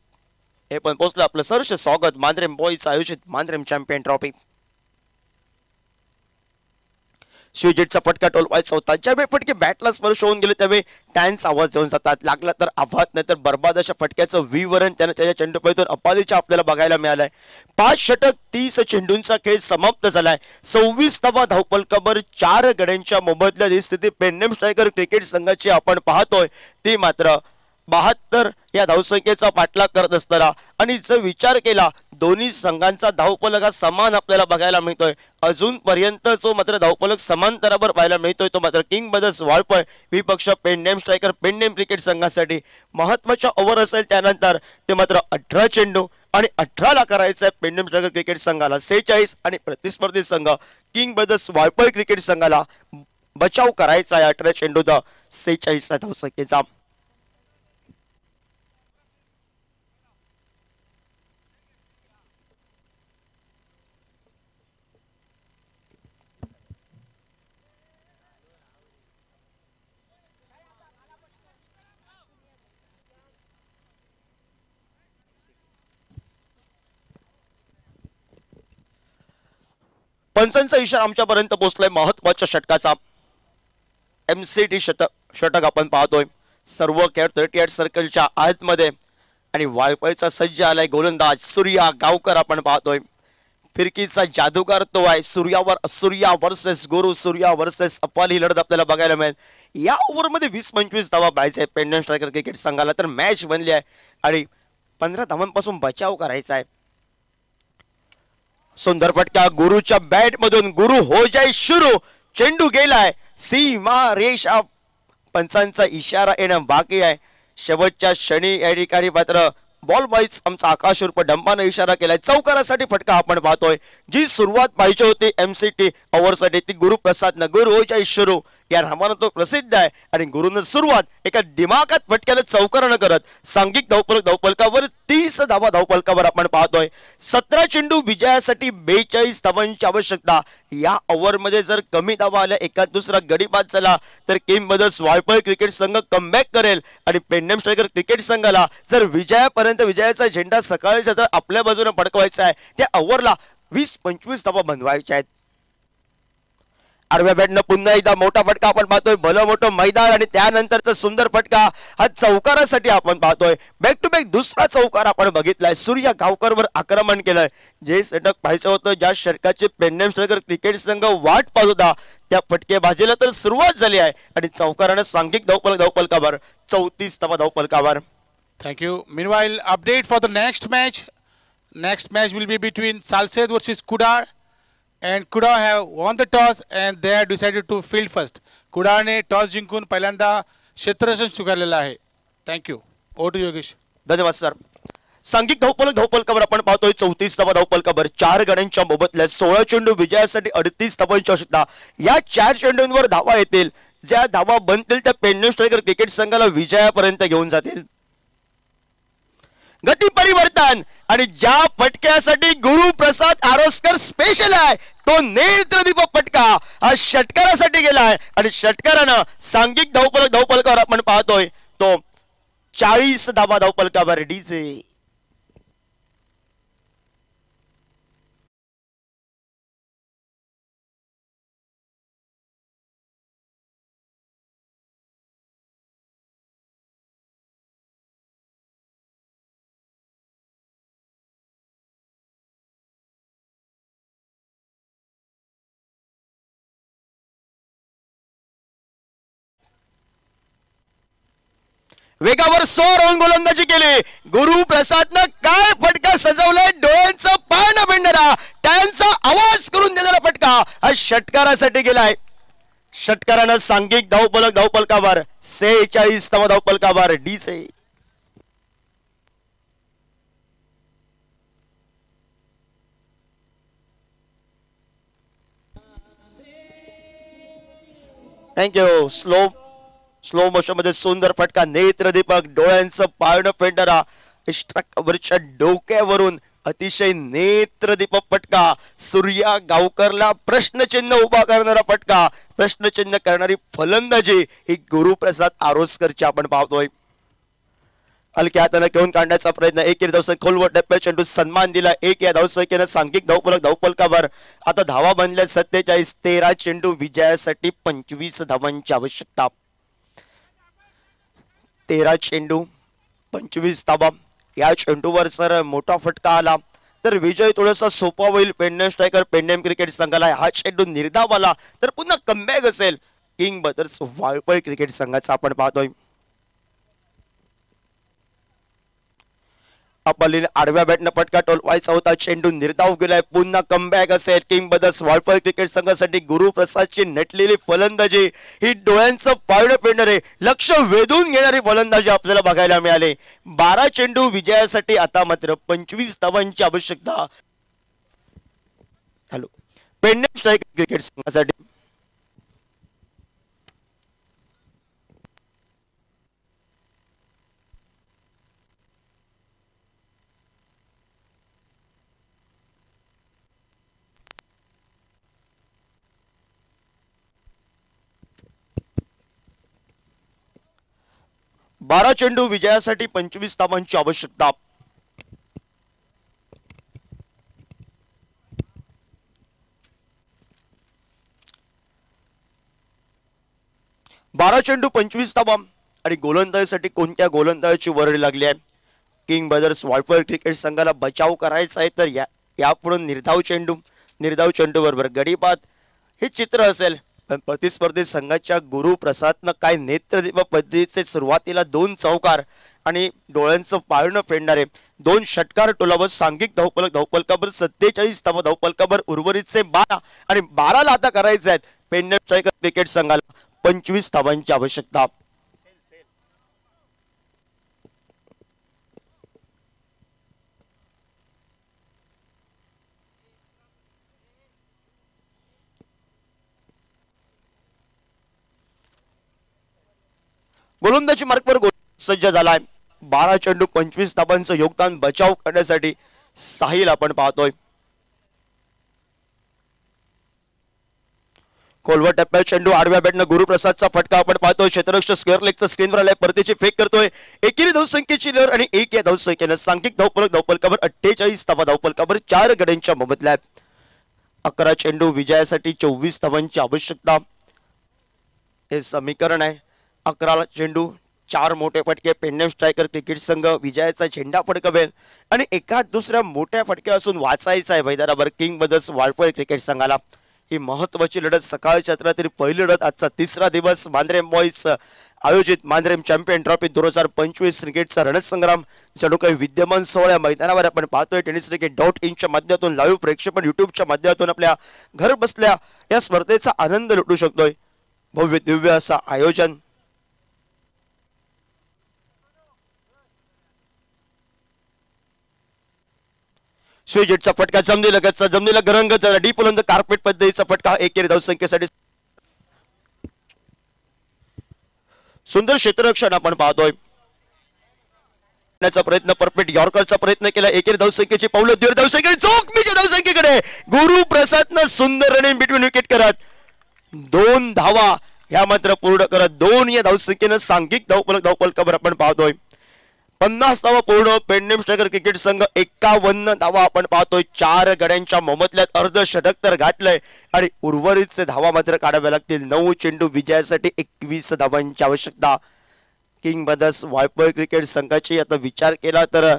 हे पण पोहोचलं. आपलं सहर्ष स्वागत. मांद्रेम बॉईज आयोजित मांद्रेम चॅम्पियन ट्रॉफी. स्विजिटचा फटका टोलवायचा होता. ज्यावेळी फटके बॅटला स्पर्श होऊन गेले त्यावेळी टॅन्स आवाज देऊन जातात. लागला तर आघात नाही तर बर्बाद अशा फटक्याचं विवरण त्यानं त्याच्या चेंडूपैतून अपालीच्या आपल्याला बघायला मिळालंय. 5 षटक 30 चेंडूंचा खेळ समाप्त झालाय. 26 धावा धावफलकावर 4 गड्यांच्या मोबदल्यात ही स्थिती पेंडम टायगर क्रिकेट संघाची आपण पाहतोय. ती मात्र 72 या धावसंख्येचा पाठलाग करत असताना आणि जर विचार केला दोन्ही संघांचा धावफलक हा समान आपल्याला बघायला मिळतोय. अजूनपर्यंत जो मात्र धावफलक समांतरावर पाहायला मिळतोय तो मात्र किंग ब्रदर्स वाळपळ विपक्ष पेंडम स्ट्रायकर पेंडम क्रिकेट संघासाठी महत्वाच्या ओव्हर असेल. त्यानंतर ते मात्र 18 चेंडू आणि 18 करायचं आहे पेंडम स्ट्रायकर क्रिकेट संघाला 46 आणि प्रतिस्पर्धी संघ किंग ब्रदर्स वाळपळ क्रिकेट संघाला बचाव करायचा आहे 18 चेंडूचा 46 धावसंख्येचा. पंचांचा इशारा आमच्यापर्यंत पोहोचलाय महत्वाच्या षटकाचा. MCT षटक आपण पाहतोय. सर्व खेळ 38 सर्कलच्या आतमध्ये आणि वाळपळचा सज्ज आलाय गोलंदाज सूर्या गावकर आपण पाहतोय. फिरकीचा जादूगार तो आहे. सूर्या वर्सेस गुरु, सूर्या वर्सेस अपाली लढत आपल्याला बघायला मिळेल. या ओव्हरमध्ये 20-25 धावा पाहिजे पेंडम स्ट्रायकर क्रिकेट संघाला तर मॅच बनली आहे आणि 15 धावांपासून बचाव करायचा आहे. सुंदर फटका गुरुच्या बॅट मधून. गुरु हो जाय शुरू. चेंडू गेलाय सीमा रेषा. पंचांचा इशारा येणं बाकी आहे. शेवटच्या क्षणी या ठिकाणी मात्र बॉल बॉईज आमचा आकाश उर्फ डंबाने इशारा केलाय. चौकारासाठी फटका आपण पाहतोय. जी सुरुवात पाहिजे होती MCT ओव्हरसाठी ती गुरुप्रसाद न गुरु हो जाय शुरू या नावानं तो प्रसिद्ध आहे आणि गुरुनं सुरुवात एका दिमागात फटक्याला चौकारानं करत सांघिक धावफलकावर 30 धावा धावफलकावर आपण पाहतोय. 17 चेंडू विजयासाठी 42 धावांची आवश्यकता. या ओव्हरमध्ये जर कमी धावा आल्या एका दुसरा गडी बाद झाला तर किंग ब्रदर्स वाळपळ क्रिकेट संघ कमबॅक करेल आणि पेंडम स्ट्रायकर क्रिकेट संघाला जर विजयापर्यंत विजयाचा झेंडा सकाळच्या तर आपल्या बाजूने फडकवायचा आहे त्या ओव्हरला 20-25 धावा बनवायच्या आहेत. आडव्या बॅटनं पुन्हा एकदा मोठा फटका आपण पाहतोय. भलं मोठं मैदान आणि त्यानंतरचा सुंदर फटका हा चौकारासाठी आपण पाहतोय. बॅक टू बॅक दुसरा चौकार आपण बघितलाय. सूर्या गावकरवर आक्रमण केलंय. जे षटक पाहायचं होतं ज्या षटकाचे पेंडम स्ट्रायकर क्रिकेट संघ वाट पाहत होता त्या फटकेबाजीला तर सुरुवात झाली आहे आणि चौकारानं सांघिक धावफलकावर 34 धावा धावफलकावर. Thank you. Meanwhile, update for the next match. Next match will be between Salsed versus Kudar. And Kudar have won the toss and they have decided to field first. Kudar ने टॉस जिंकून पहिल्यांदा क्षेत्ररक्षण स्वीकारलेलं आहे. Thank you. Over to Yogesh. धन्यवाद sir. सांघिक धावफलकावर आपण पाहतोय 34 धावा धावफलकावर 4 गड्यांच्या मोबदल्यात 16 चेंडू विजयासाठी 38 धावांची आवश्यकता. या 4 चेंडूंवर धावा येतील. ज्या धावा बनतील त्या पेंडम स्ट्रायकर क्रिकेट संघाला विजयापर्यंत घेऊन जातील. गती परिवर्तन आणि ज्या फटक्यासाठी गुरुप्रसाद आरोस्कर स्पेशल आहे तो नेत्रदीप फटका हा षटकारासाठी गेलाय आणि षटकारानं सांघिक धावफलकावर आपण पाहतोय तो 40 धावा धावफलकावर डीजे. वेगावर सोर गोलंदाजी केली. गुरुप्रसादनं काय फटका सजवलाय. डोळ्यांचं पान भिडणारा त्यांचा आवाज करून देणारा फटका हा षटकारासाठी गेलाय. षटकारानं सांघिक धावफलकावर 46 धावा धावफलकावर डीचे. थँक्यू. स्लो मोशन मध्ये सुंदर फटका, नेत्रदीपक, डोळ्यांचं पाळणं फेंडरा, वरच्या डोक्यावरून अतिशय नेत्रदीपक फटका. सूर्या गावकरला प्रश्नचिन्ह उभा करणारा फटका, प्रश्नचिन्ह करणारी फलंदाजी ही गुरुप्रसाद आरोसकरची आपण पाहतोय. हलक्या हाताने घेऊन काढण्याचा प्रयत्न, एक धावसंख्या खोलवर टप्प्या चेंडू सन्मान दिला. एक या धावसंख्येनं सांघिक धावफलकावर आता धावा बनल्या 47. 13 चेंडू विजयासाठी 25 धावांची आवश्यकता. 13 चेंडू 25 धावा. या चेंडूवर सर मोठा फटका आला तर विजय थोडासा सोपा होईल पेंडेम स्ट्रायकर पेंडेम क्रिकेट संघाला. हा चेंडू निर्धाव आला तर पुन्हा कमबॅक असेल किंग ब्रदर्स वाळपळ क्रिकेट संघाचा आपण पाहतोय. आपल्याला आडव्या बॅटनं फटका टोलवायचा होता, चेंडू निर्धाव गेलाय, पुन्हा कमबॅक असेल किंग ब्रदर्स वाळपळ क्रिकेट संघासाठी. गुरुप्रसादची नटलेली फलंदाजी ही डोळ्यांचं पारडं पेंडणारे, लक्ष वेधून घेणारी फलंदाजी आपल्याला बघायला मिळाले. 12 चेंडू विजयासाठी आता मात्र 25 धावांची आवश्यकता. हॅलो पेंडेम स्ट्रायकर क्रिकेट संघासाठी. बारा चेंडू विजयासाठी 25 धावांची आवश्यकता. बारा चेंडू 25 धावा आणि गोलंदाजीसाठी कोणत्या गोलंदाजाची वर्णी लागली आहे. किंग ब्रदर्स वाळपळ क्रिकेट संघाला बचाव करायचा आहे तर यापुढे निर्धाव चेंडू बरोबर गडीपात हे चित्र असेल. पण प्रतिस्पर्धी संघाच्या गुरुप्रसादनं काय नेत्रदीपक पद्धतीचे सुरुवातीला 2 चौकार आणि डोळ्यांचं पाळणं फेडणारे 2 षटकार टोलावर सांघिक धावफलकावर 47 धावा धावफलकावर उर्वरितचे 12 आणि 12 ला आता करायचे आहेत पेंडेम स्ट्रायकर क्रिकेट संघाला 25 धावांची आवश्यकता. गोलंदाजी मार्कवर सज्ज झालाय. 12 चेंडू 25 धावांचं योगदान बचाव करण्यासाठी साहिल आपण पाहतोय. खोलवर टप्प्यात चेंडू आडव्या बॅटनं गुरुप्रसादचा फटका आपण पाहतोय. क्षेत्ररक्षक स्क्वेअर लेगचा स्क्रीनवर आलाय, परतीची फेक करतोय. एकेरी धावसंख्येची लहर आणि 1 या धावसंख्येनं सांघिक धावफलकावर 48 धावा धावफलकावर 4 गड्यांच्या मोबदल्यात. 11 चेंडू विजयासाठी 24 धावांची आवश्यकता. हे समीकरण आहे. 11 चेंडू 4 मोठे फटके पेंडेम स्ट्रायकर क्रिकेट संघ विजयाचा झेंडा फडकवेल आणि एका दुसऱ्या मोठ्या फटक्यापासून वाचायचा आहे मैदानावर किंग ब्रदर्स वाळपळ क्रिकेट संघाला. ही महत्वाची लढत सकाळच्या रात्री पहिली लढत आजचा 3रा दिवस मांद्रेम बॉईज आयोजित मांद्रेम चॅम्पियन ट्रॉफी 2025 क्रिकेटचा रणसंग्राम जणू काही विद्यमान सोहळ्या मैदानावर आपण पाहतोय. tenniscricket.in माध्यमातून लाईव्ह प्रेक्षेपण युट्यूबच्या माध्यमातून आपल्या घर बसल्या या स्पर्धेचा आनंद लुटू शकतोय. भव्य दिव्य असं आयोजन. स्विजेटचा फटका जमनीला गरंग डीप उलंद कार्पेट पद्धतीचा फटका. एकेरी धावसंख्येसाठी सुंदर क्षेत्ररक्षण आपण पाहतोय. प्रयत्न परफेक्ट यॉर्करचा प्रयत्न केला. एकेरी धावसंख्येची पावलं दीड धावसंख्ये चौकमीच्या धावसंख्येकडे गुरुप्रसादनं सुंदर रनिंग बिटवीन विकेट करत 2 धावा ह्या मात्र पूर्ण करत 2 या धावसंख्येनं सांघिक धावफलकावर आपण पाहतोय. 50 धावा पूर्ण पेंडेम स्ट्रायकर क्रिकेट संघ 51 धावा आपण पाहतोय. 4 गड्यांच्या मोबदल्यात अर्धशतक तर गाठलंय आणि उर्वरितचे धावा मात्र काढाव्या लागतील. 9 चेंडू विजयासाठी 21 धावांची आवश्यकता. किंग ब्रदर्स वाळपळ क्रिकेट संघाची आता विचार केला तर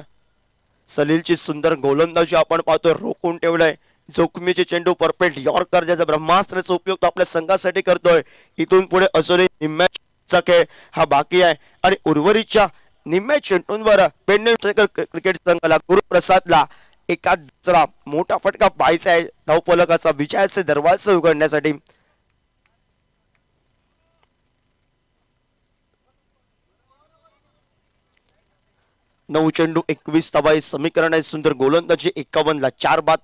सलीलची सुंदर गोलंदाजी आपण पाहतोय, रोखून ठेवलंय. जोखमीचे चेंडू परफेक्ट यॉर्कर ज्याचा ब्रह्मास्त्राचा उपयोग तो आपल्या संघासाठी करतोय. इथून पुढे अजूनही निम्म्याचा खेळ हा बाकी आहे आणि उर्वरितच्या निम्म्या चेंडूंवर पेंडेम स्ट्रायकर क्रिकेट संघाला गुरुप्रसादला एका दुसरा मोठा फटका पाहायचा आहे धावफलकाचा विजयाचे दरवाजे उघडण्यासाठी. नऊ चेंडू 21 धावा हे समीकरण आहे. सुंदर गोलंदाजी 51 ला 4 बाद.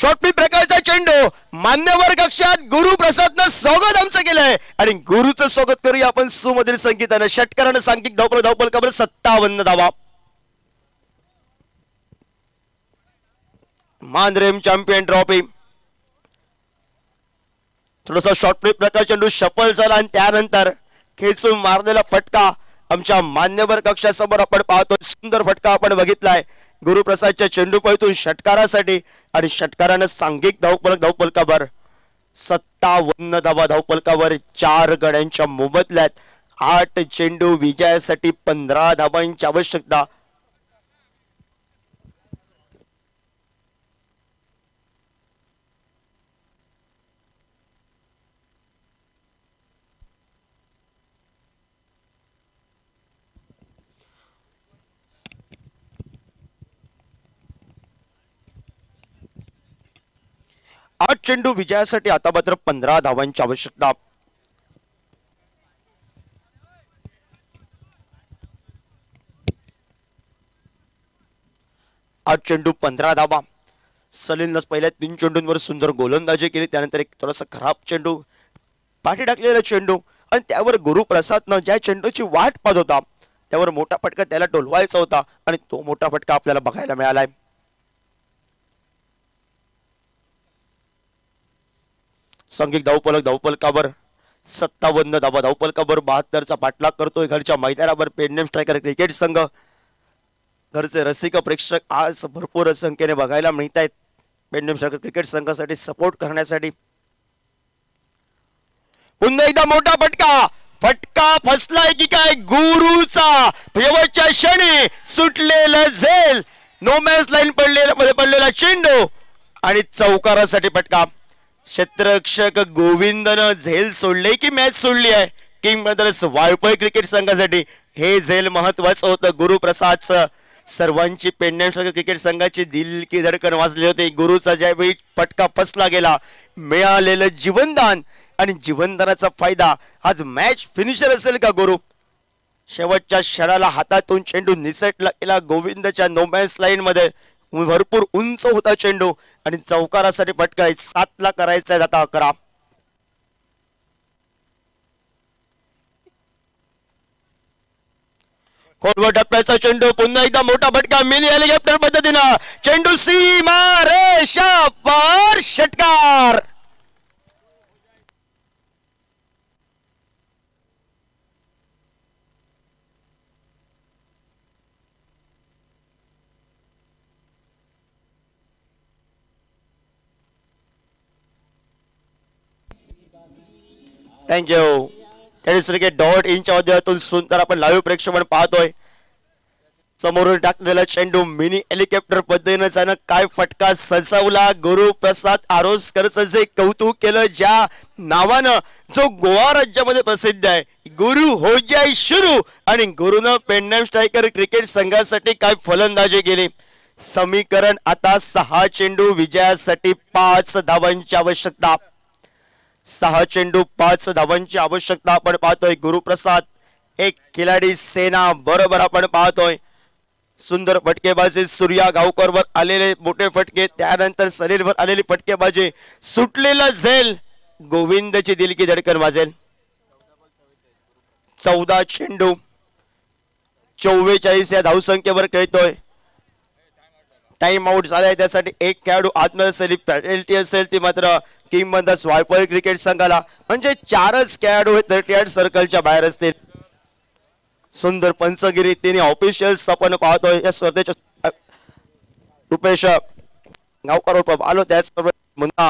शॉर्टपी प्रकारचा चेंडू मान्यवर कक्षात गुरुप्रसादनं स्वागत आमचं केलंय आणि गुरुचं स्वागत करूया आपण सुमधीर संगीतानं. षटकारानं सांघिक धावपल कबर 57 धावा. मानरेम चॅम्पियन ट्रॉफी. थोडासा शॉर्टपी प्रकार चेंडू सफल झाला आणि त्यानंतर खेचून मारलेला फटका आमच्या मान्यवर कक्षासमोर आपण पाहतो. सुंदर फटका आपण बघितलाय गुरुप्रसादच्या चेंडू पैतून षटकारासाठी आणि षटकारानं सांघिक धावपलकावर 57 धावा. धावपलकावर 4 गड्यांच्या मोबदल्यात 8 चेंडू विजयासाठी 15 धावांची आवश्यकता. आठ चेंडू विजयासाठी आता मात्र 15 धावांची आवश्यकता. आठ चेंडू 15 धावा. सलीलनं पहिल्या 3 चेंडूंवर सुंदर गोलंदाजी केली. त्यानंतर एक थोडासा खराब चेंडू पाठी टाकलेला चेंडू आणि त्यावर गुरुप्रसादनं ज्या चेंडूची वाट पाहत होता त्यावर मोठा फटका त्याला टोलवायचा होता आणि तो मोठा फटका आपल्याला बघायला मिळालाय. सांघिक धावपलकावर 57 धावा. धावपलकावर 72चा पाठलाग करतोय घरच्या मैदानावर पेडनेम स्ट्रायकर क्रिकेट संघ. घरचे रसिक प्रेक्षक आज भरपूर संख्येने बघायला मिळत आहेत पेडनेम स्ट्रायकर क्रिकेट संघासाठी सपोर्ट करण्यासाठी. पुन्हा एकदा मोठा फटका फसलाय की काय गुरुचा. शेवटच्या क्षणी सुटलेला झेल. नो मॅच लाईन पडलेला चेंडू आणि चौकारासाठी फटका. क्षेत्ररक्षक गोविंदनं झेल सोडले की मॅच सोडली आहे. किंग ब्रदर्स वाळपळ क्रिकेट संघासाठी हे झेल महत्वाचं होतं. गुरुप्रसादचं सर्वांची पेडनेम क्रिकेट संघाची दिल की धडकन वाजली होती. गुरुचा ज्यावेळी फटका फसला गेला मिळालेलं जीवनदान आणि जीवनदानाचा फायदा. आज मॅच फिनिशर असेल का गुरु. शेवटच्या क्षणाला हातातून चेंडू निसटला गेला गोविंदच्या नो मॅच लाईन मध्ये. भरपूर उंच होता चेंडू आणि चौकारासाठी फटका 7 ला करायचा आहे आता 11. खोलवर टप्प्याचा चेंडू पुन्हा एकदा मोठा फटका मिनी हेलिकॉप्टर पद्धतीनं चेंडू सीमा रेषा पार. षटकार. थँक्यू. .in च्या माध्यमातून सुंदर आपण लाईव्ह प्रेक्षेपण पाहतोय. समोरून टाकलेला चेंडू मिनी हेलिकॉप्टर पद्धतीने त्यानं काय फटका सजवला. गुरुप्रसाद आरोसकरचं जे कौतुक केलं ज्या नावानं जो गोवा राज्यामध्ये प्रसिद्ध आहे गुरु हो जाय शुरू आणि गुरुनं पेडनेम स्ट्रायकर क्रिकेट संघासाठी काय फलंदाजी केली. समीकरण आता 6 चेंडू विजयासाठी 5 धावांची आवश्यकता. 6 चेंडू 5 धावांची आवश्यकता आपण पाहतोय. गुरुप्रसाद एक खिलाडी सेना बरोबर आपण पाहतोय. सुंदर फटकेबाजी सूर्या गावकरवर आलेले मोठे फटके त्यानंतर सलीलवर आलेली फटकेबाजी. सुटलेला झेल गोविंदची दिल की धडकन वाजेल. 14 चेंडू 44 या धावसंख्येवर खेळतोय. टाइम आउट झालाय त्यासाठी एक खेळाडू आत्महत्या असेल पेनल्टी असेल ती मात्र किंग ब्रदर्स वाळपळ क्रिकेट संघाला. म्हणजे 4च खेळाडू 38 सर्कलच्या बाहेर असतील. सुंदर पंचगिरी तिने ऑफिशियल्स आपण पाहतोय या स्पर्धेच्या. रुपेश गावकर आलो त्याचबरोबर मुन्ना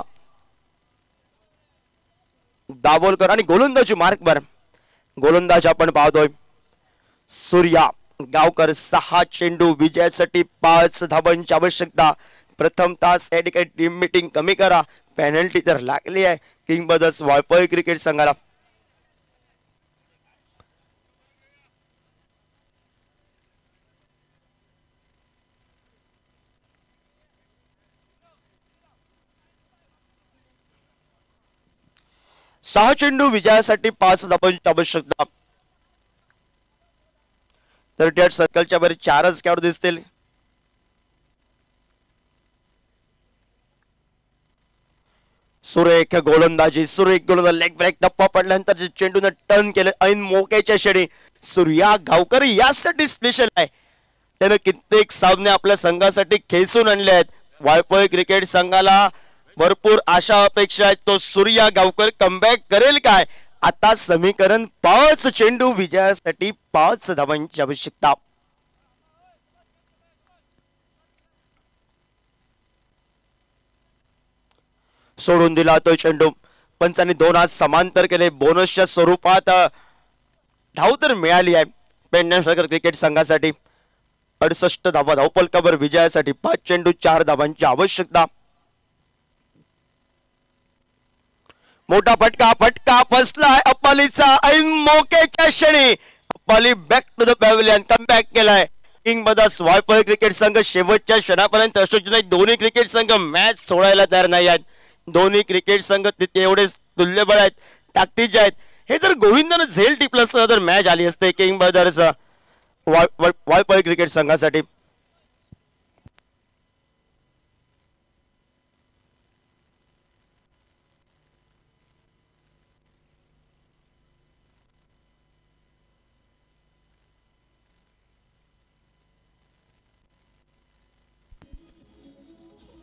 दाभोलकर आणि गोलंदाजी मार्कवर गोलंदाज आपण पाहतोय सूर्या गावकर. 6 चेंडू विजयासाठी 5 धावांची आवश्यकता. प्रथम तास या ठिकाणी टीम मीटिंग कमी करा. पेनल्टी तर लागली आहे किंग ब्रदर्स वाळपळ क्रिकेट संघाला. सहा चेंडू विजयासाठी 5 धावांची आवश्यकता. 38 सर्कलच्या वर 4च खेळाडू दिसतील. सुरेख गोलंदाज लेग ब्रेक टप्पा पडल्यानंतर जे चेंडून टर्न केलं ऐन मोक्याच्या क्षणी सूर्या गावकर यासाठी स्पेशल आहे. त्यानं कित्येक सामने आपल्या संघासाठी खेचून आणले आहेत. वाळपळ क्रिकेट संघाला भरपूर आशा अपेक्षा आहेत. तो सूर्या गावकर कमबॅक करेल काय? आता समीकरण 5 चेंडू विजयासाठी 5 धावांची आवश्यकता. सोडून दिला तो चेंडू. पंचांनी 2 हात समांतर केले. बोनसच्या स्वरूपात धाव तर मिळाली आहे पेडणेकर क्रिकेट संघासाठी. 68 धावा धावफलकावर विजयासाठी 5 चेंडू 4 धावांची आवश्यकता. मोठा फटका फसलाय अप्पालीचा ऐन मोक्याच्या क्षणी. Appali back to the pavilion comeback केलाय. किंग बदर्स वाळपळ क्रिकेट संघ शेवटच्या क्षणापर्यंत अशोक नाही. दोन्ही क्रिकेट संघ मॅच सोडायला तयार नाही आहेत. दोन्ही क्रिकेट संघ तिथे एवढे तुल्यबळ आहेत, ताकदीचे आहेत. हे जर गोविंदानं झेल टिपलं असतं तर मॅच आली असते किंग ब्रदर्स वाळपळ क्रिकेट संघासाठी.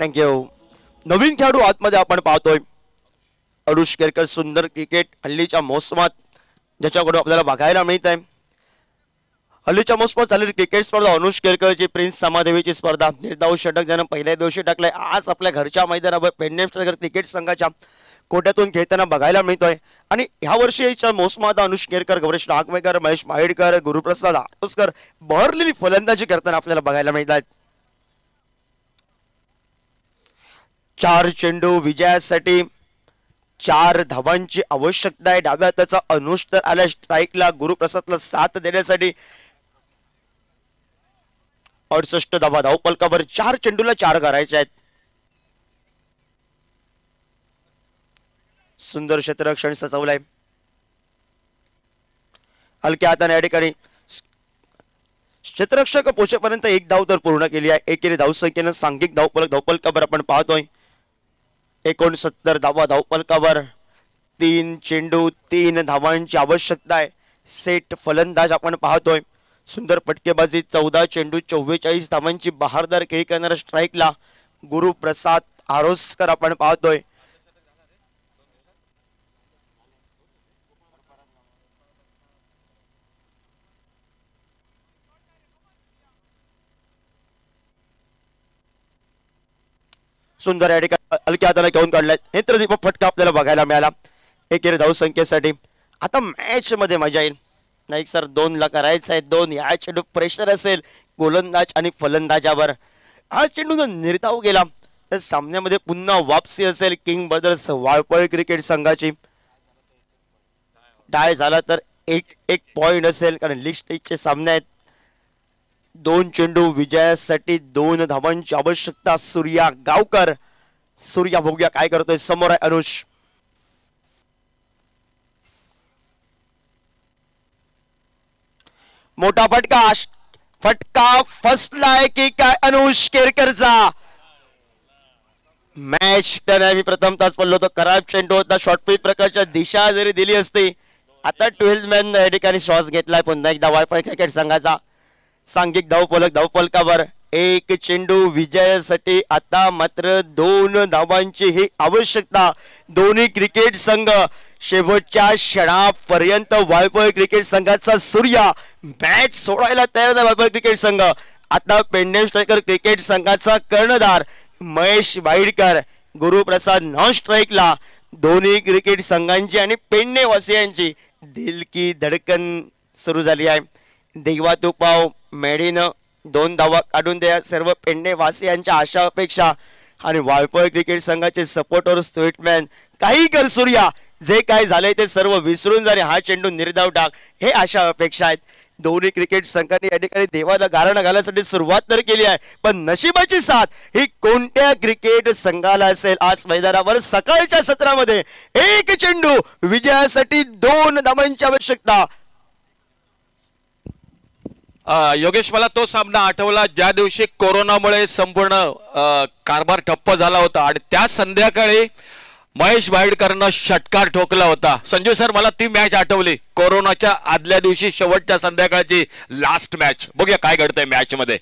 थँक्यू. नवीन खेळाडू आतमध्ये आपण पाहतोय अनुष केरकर. सुंदर क्रिकेट हल्लीच्या मोसमात ज्याच्याकडून आपल्याला बघायला मिळत आहे. हल्लीच्या मोसमात झालेली क्रिकेट स्पर्धा अनुष केरकरची प्रिन्स समादेवीची स्पर्धा. निर्धाव षटक ज्यानं पहिल्या दिवशी टाकलंय. आज आपल्या घरच्या मैदानावर पेडणेकर क्रिकेट संघाच्या कोट्यातून खेळताना बघायला मिळतोय. आणि ह्या वर्षीच्या मोसमात अनुष केरकर, गौरेश नागवेकर, महेश माहेडकर, गुरुप्रसाद आटोसकर बहरलेली फलंदाजी करताना आपल्याला बघायला मिळत आहेत. 4 चेंडू विजयासाठी 4 धावांची आवश्यकता आहे. डाव्या हाताचा अनुष तर आला स्ट्राईकला. गुरुप्रसादला साथ देण्यासाठी 68 धावा धावफलकावर 4 चेंडूला 4 करायचे आहेत. सुंदर क्षेत्ररक्षण सजवलंय. हलक्या हाताने या ठिकाणी क्षेत्ररक्षक पोहोचेपर्यंत 1 धाव तर पूर्ण केली आहे. एकेरी धावसंख्येनं सांघिक धावफलकावर आपण पाहतोय 69 धावा धावफलकावर 3 चेंडू 3 धावांची आवश्यकता आहे. सेट फलंदाज आपण पाहतोय. सुंदर फटकेबाजी 14 चेंडू 44 धावांची बहारदार खेळी करणारा स्ट्राईकला गुरुप्रसाद आरोसकर आपण पाहतोय. सुंदर या ठिकाणी हलक्या हाताने घेऊन काढलाय. नेत्रदीपक फटका आपल्याला बघायला मिळाला एकेरी धावसंख्येसाठी. आता मॅच मध्ये मजा येईल. नाही सर 2 ला करायचं आहे. 2 या चेंडू प्रेशर असेल गोलंदाज आणि फलंदाजावर. हा चेंडू जर निर्धाव गेला तर सामन्यामध्ये पुन्हा वापसी असेल किंग ब्रदर्स वाळपळ क्रिकेट संघाची. टाय झाला तर एक पॉइंट असेल कारण लीग स्टेजचे सामने आहेत. 2 चेंडू विजयासाठी 2 धावांची आवश्यकता. सूर्या गावकर. सूर्या बघूया काय करतोय. समोर आहे अनुष. मोठा फटका फसलाय की काय अनुष केरकरचा. मॅच मी प्रथम तास पडलो होतो. खराब चेंडू होता. शॉर्ट पिच प्रकारच्या दिशा जरी दिली असती. आता 12th मॅन या ठिकाणी श्वास घेतलाय पुन्हा एकदा वाळपळ क्रिकेट संघाचा. सांघिक धावफलकावर 1 चेंडू विजयासाठी आता मात्र 2 धावांची ही आवश्यकता. दोन्ही क्रिकेट संघ शेवटच्या क्षणापर्यंत वाळपळ क्रिकेट संघाचा सूर्या मॅच सोडायला तयार आहे. वाळपळ क्रिकेट संघ आता पेडणेकर क्रिकेट संघाचा कर्णधार महेश वाईडकर, गुरुप्रसाद नॉन स्ट्राईकला. दोन्ही क्रिकेट संघांची आणि पेडणेवासियांची दिल की धडकन सुरू झाली आहे. देवा तू पाव मेडीनं 2 धावा काढून द्या सर्व पेडणेवासियांच्या आशा अपेक्षा. आणि वाळपळ क्रिकेट संघाचे सपोर्टर स्वीटमॅन काही कर सूर्या. जे काय झालंय ते सर्व विसरून जाणे. हा चेंडू निर्धाव टाक हे आशा अपेक्षा आहेत. दोन्ही क्रिकेट संघाने या ठिकाणी देवाला गारणं घालण्यासाठी सुरुवात तर केली आहे पण नशिबाची साथ ही कोणत्या क्रिकेट संघाला असेल. आज मैदानावर सकाळच्या सत्रामध्ये 1 चेंडू विजयासाठी 2 धावांची आवश्यकता. योगेश मला तो सामना आठवला ज्या दिवशी कोरोनामुळे संपूर्ण कारभार ठप्प झाला होता आणि त्या संध्याकाळी महेश भाईडकरनं षटकार ठोकला होता. संजू सर, मला ती मॅच आठवली, कोरोनाच्या आदल्या दिवशी शेवटच्या संध्याकाळची लास्ट मॅच. बघूया काय घडतंय मॅच मध्ये.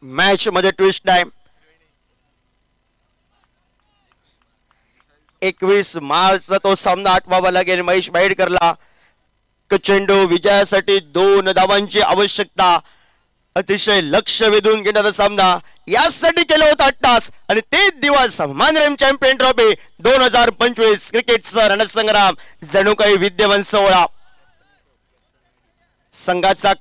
मॅच मध्ये ट्विस्ट टाइम. 21 मार्चचा तो सामना आठवावा लागेल महेश भाईडकरला. चेंडू विजयासाठी 2 धावांची आवश्यकता. अतिशय लक्ष वेधून घेणारा सामना यासाठी केला होता 8 तास आणि तेच दिवस मानरेम चॅम्पियन ट्रॉफी 2025 क्रिकेटचा रणसंग्राम जणू काही विद्यमान सोहळा. संघाचा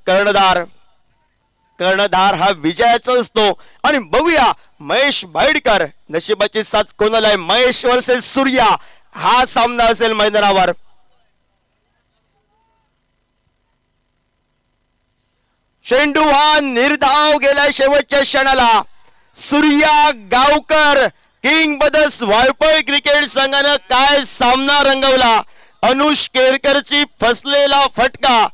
कर्णधार हा विजयाचा असतो आणि बघूया महेश भाईडकर नशिबाची साथ कोणाला आहे. महेश वर्सेस सूर्या हा सामना असेल मैदानावर. चेंडू हा निर्धाव गेला शेवटच्या क्षणाला. सूर्या गावकर किंग ब्रदर्स वाळपळ क्रिकेट संघानं काय सामना रंगवला. अनुष केरकरची फसलेला फटका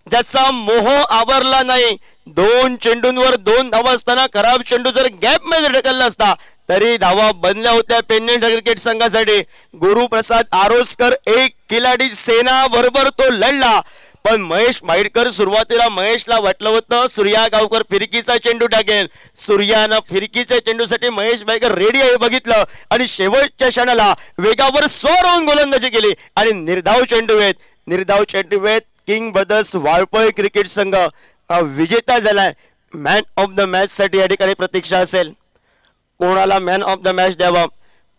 ज्याचा मोह आवरला नाही. 2 चेंडूंवर 2 धावा असताना खराब चेंडू जर गॅप मध्ये ढकलला असता तरी धावा बनल्या होत्या पेन्नेट क्रिकेट संघासाठी. गुरुप्रसाद आरोस्कर एक खिलाडी सेना बरोबर तो लढला, पण महेश भाईडकर सुरुवातीला महेशला वाटलं होतं सूर्या गावकर फिरकीचा चेंडू टाकेल. सूर्यानं फिरकीच्या चेंडूसाठी महेश भाईडकर रेडी आहे बघितलं आणि शेवटच्या क्षणाला वेगावर स्वर होऊन गोलंदाजी केली आणि निर्धाव चेंडू आहेत. किंग ब्रदर्स वाळपळ क्रिकेट संघ विजेता झालाय. मॅन ऑफ द मॅच साठी या ठिकाणी प्रतीक्षा असेल. कोणाला मॅन ऑफ द मॅच द्यावा.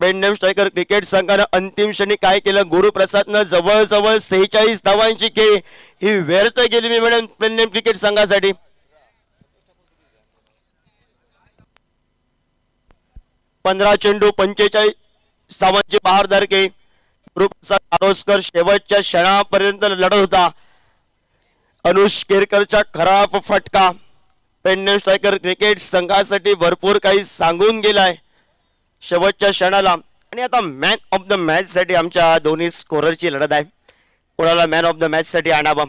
पेंडेम स्ट्रायकर क्रिकेट संघानं अंतिम क्षणी काय केलं. गुरुप्रसादनं जवळजवळ 46 धावांची खेळी ही व्यर्थ गेली मी म्हणेन पेंडेम क्रिकेट संघासाठी. पंधरा चेंडू 45 धावांची बहारदारकी. गुरुप्रसाद आरोस्कर शेवटच्या क्षणापर्यंत लढत होता. अनुष केरकरचा खराब फटका पेंडेम स्ट्रायकर क्रिकेट संघासाठी भरपूर काही सांगून गेलाय शेवटच्या क्षणाला. आणि आता मॅन ऑफ द मॅच साठी आमच्या दोन्ही स्कोररची लढत आहे. कोणाला मॅन ऑफ द मॅच साठी आणावं.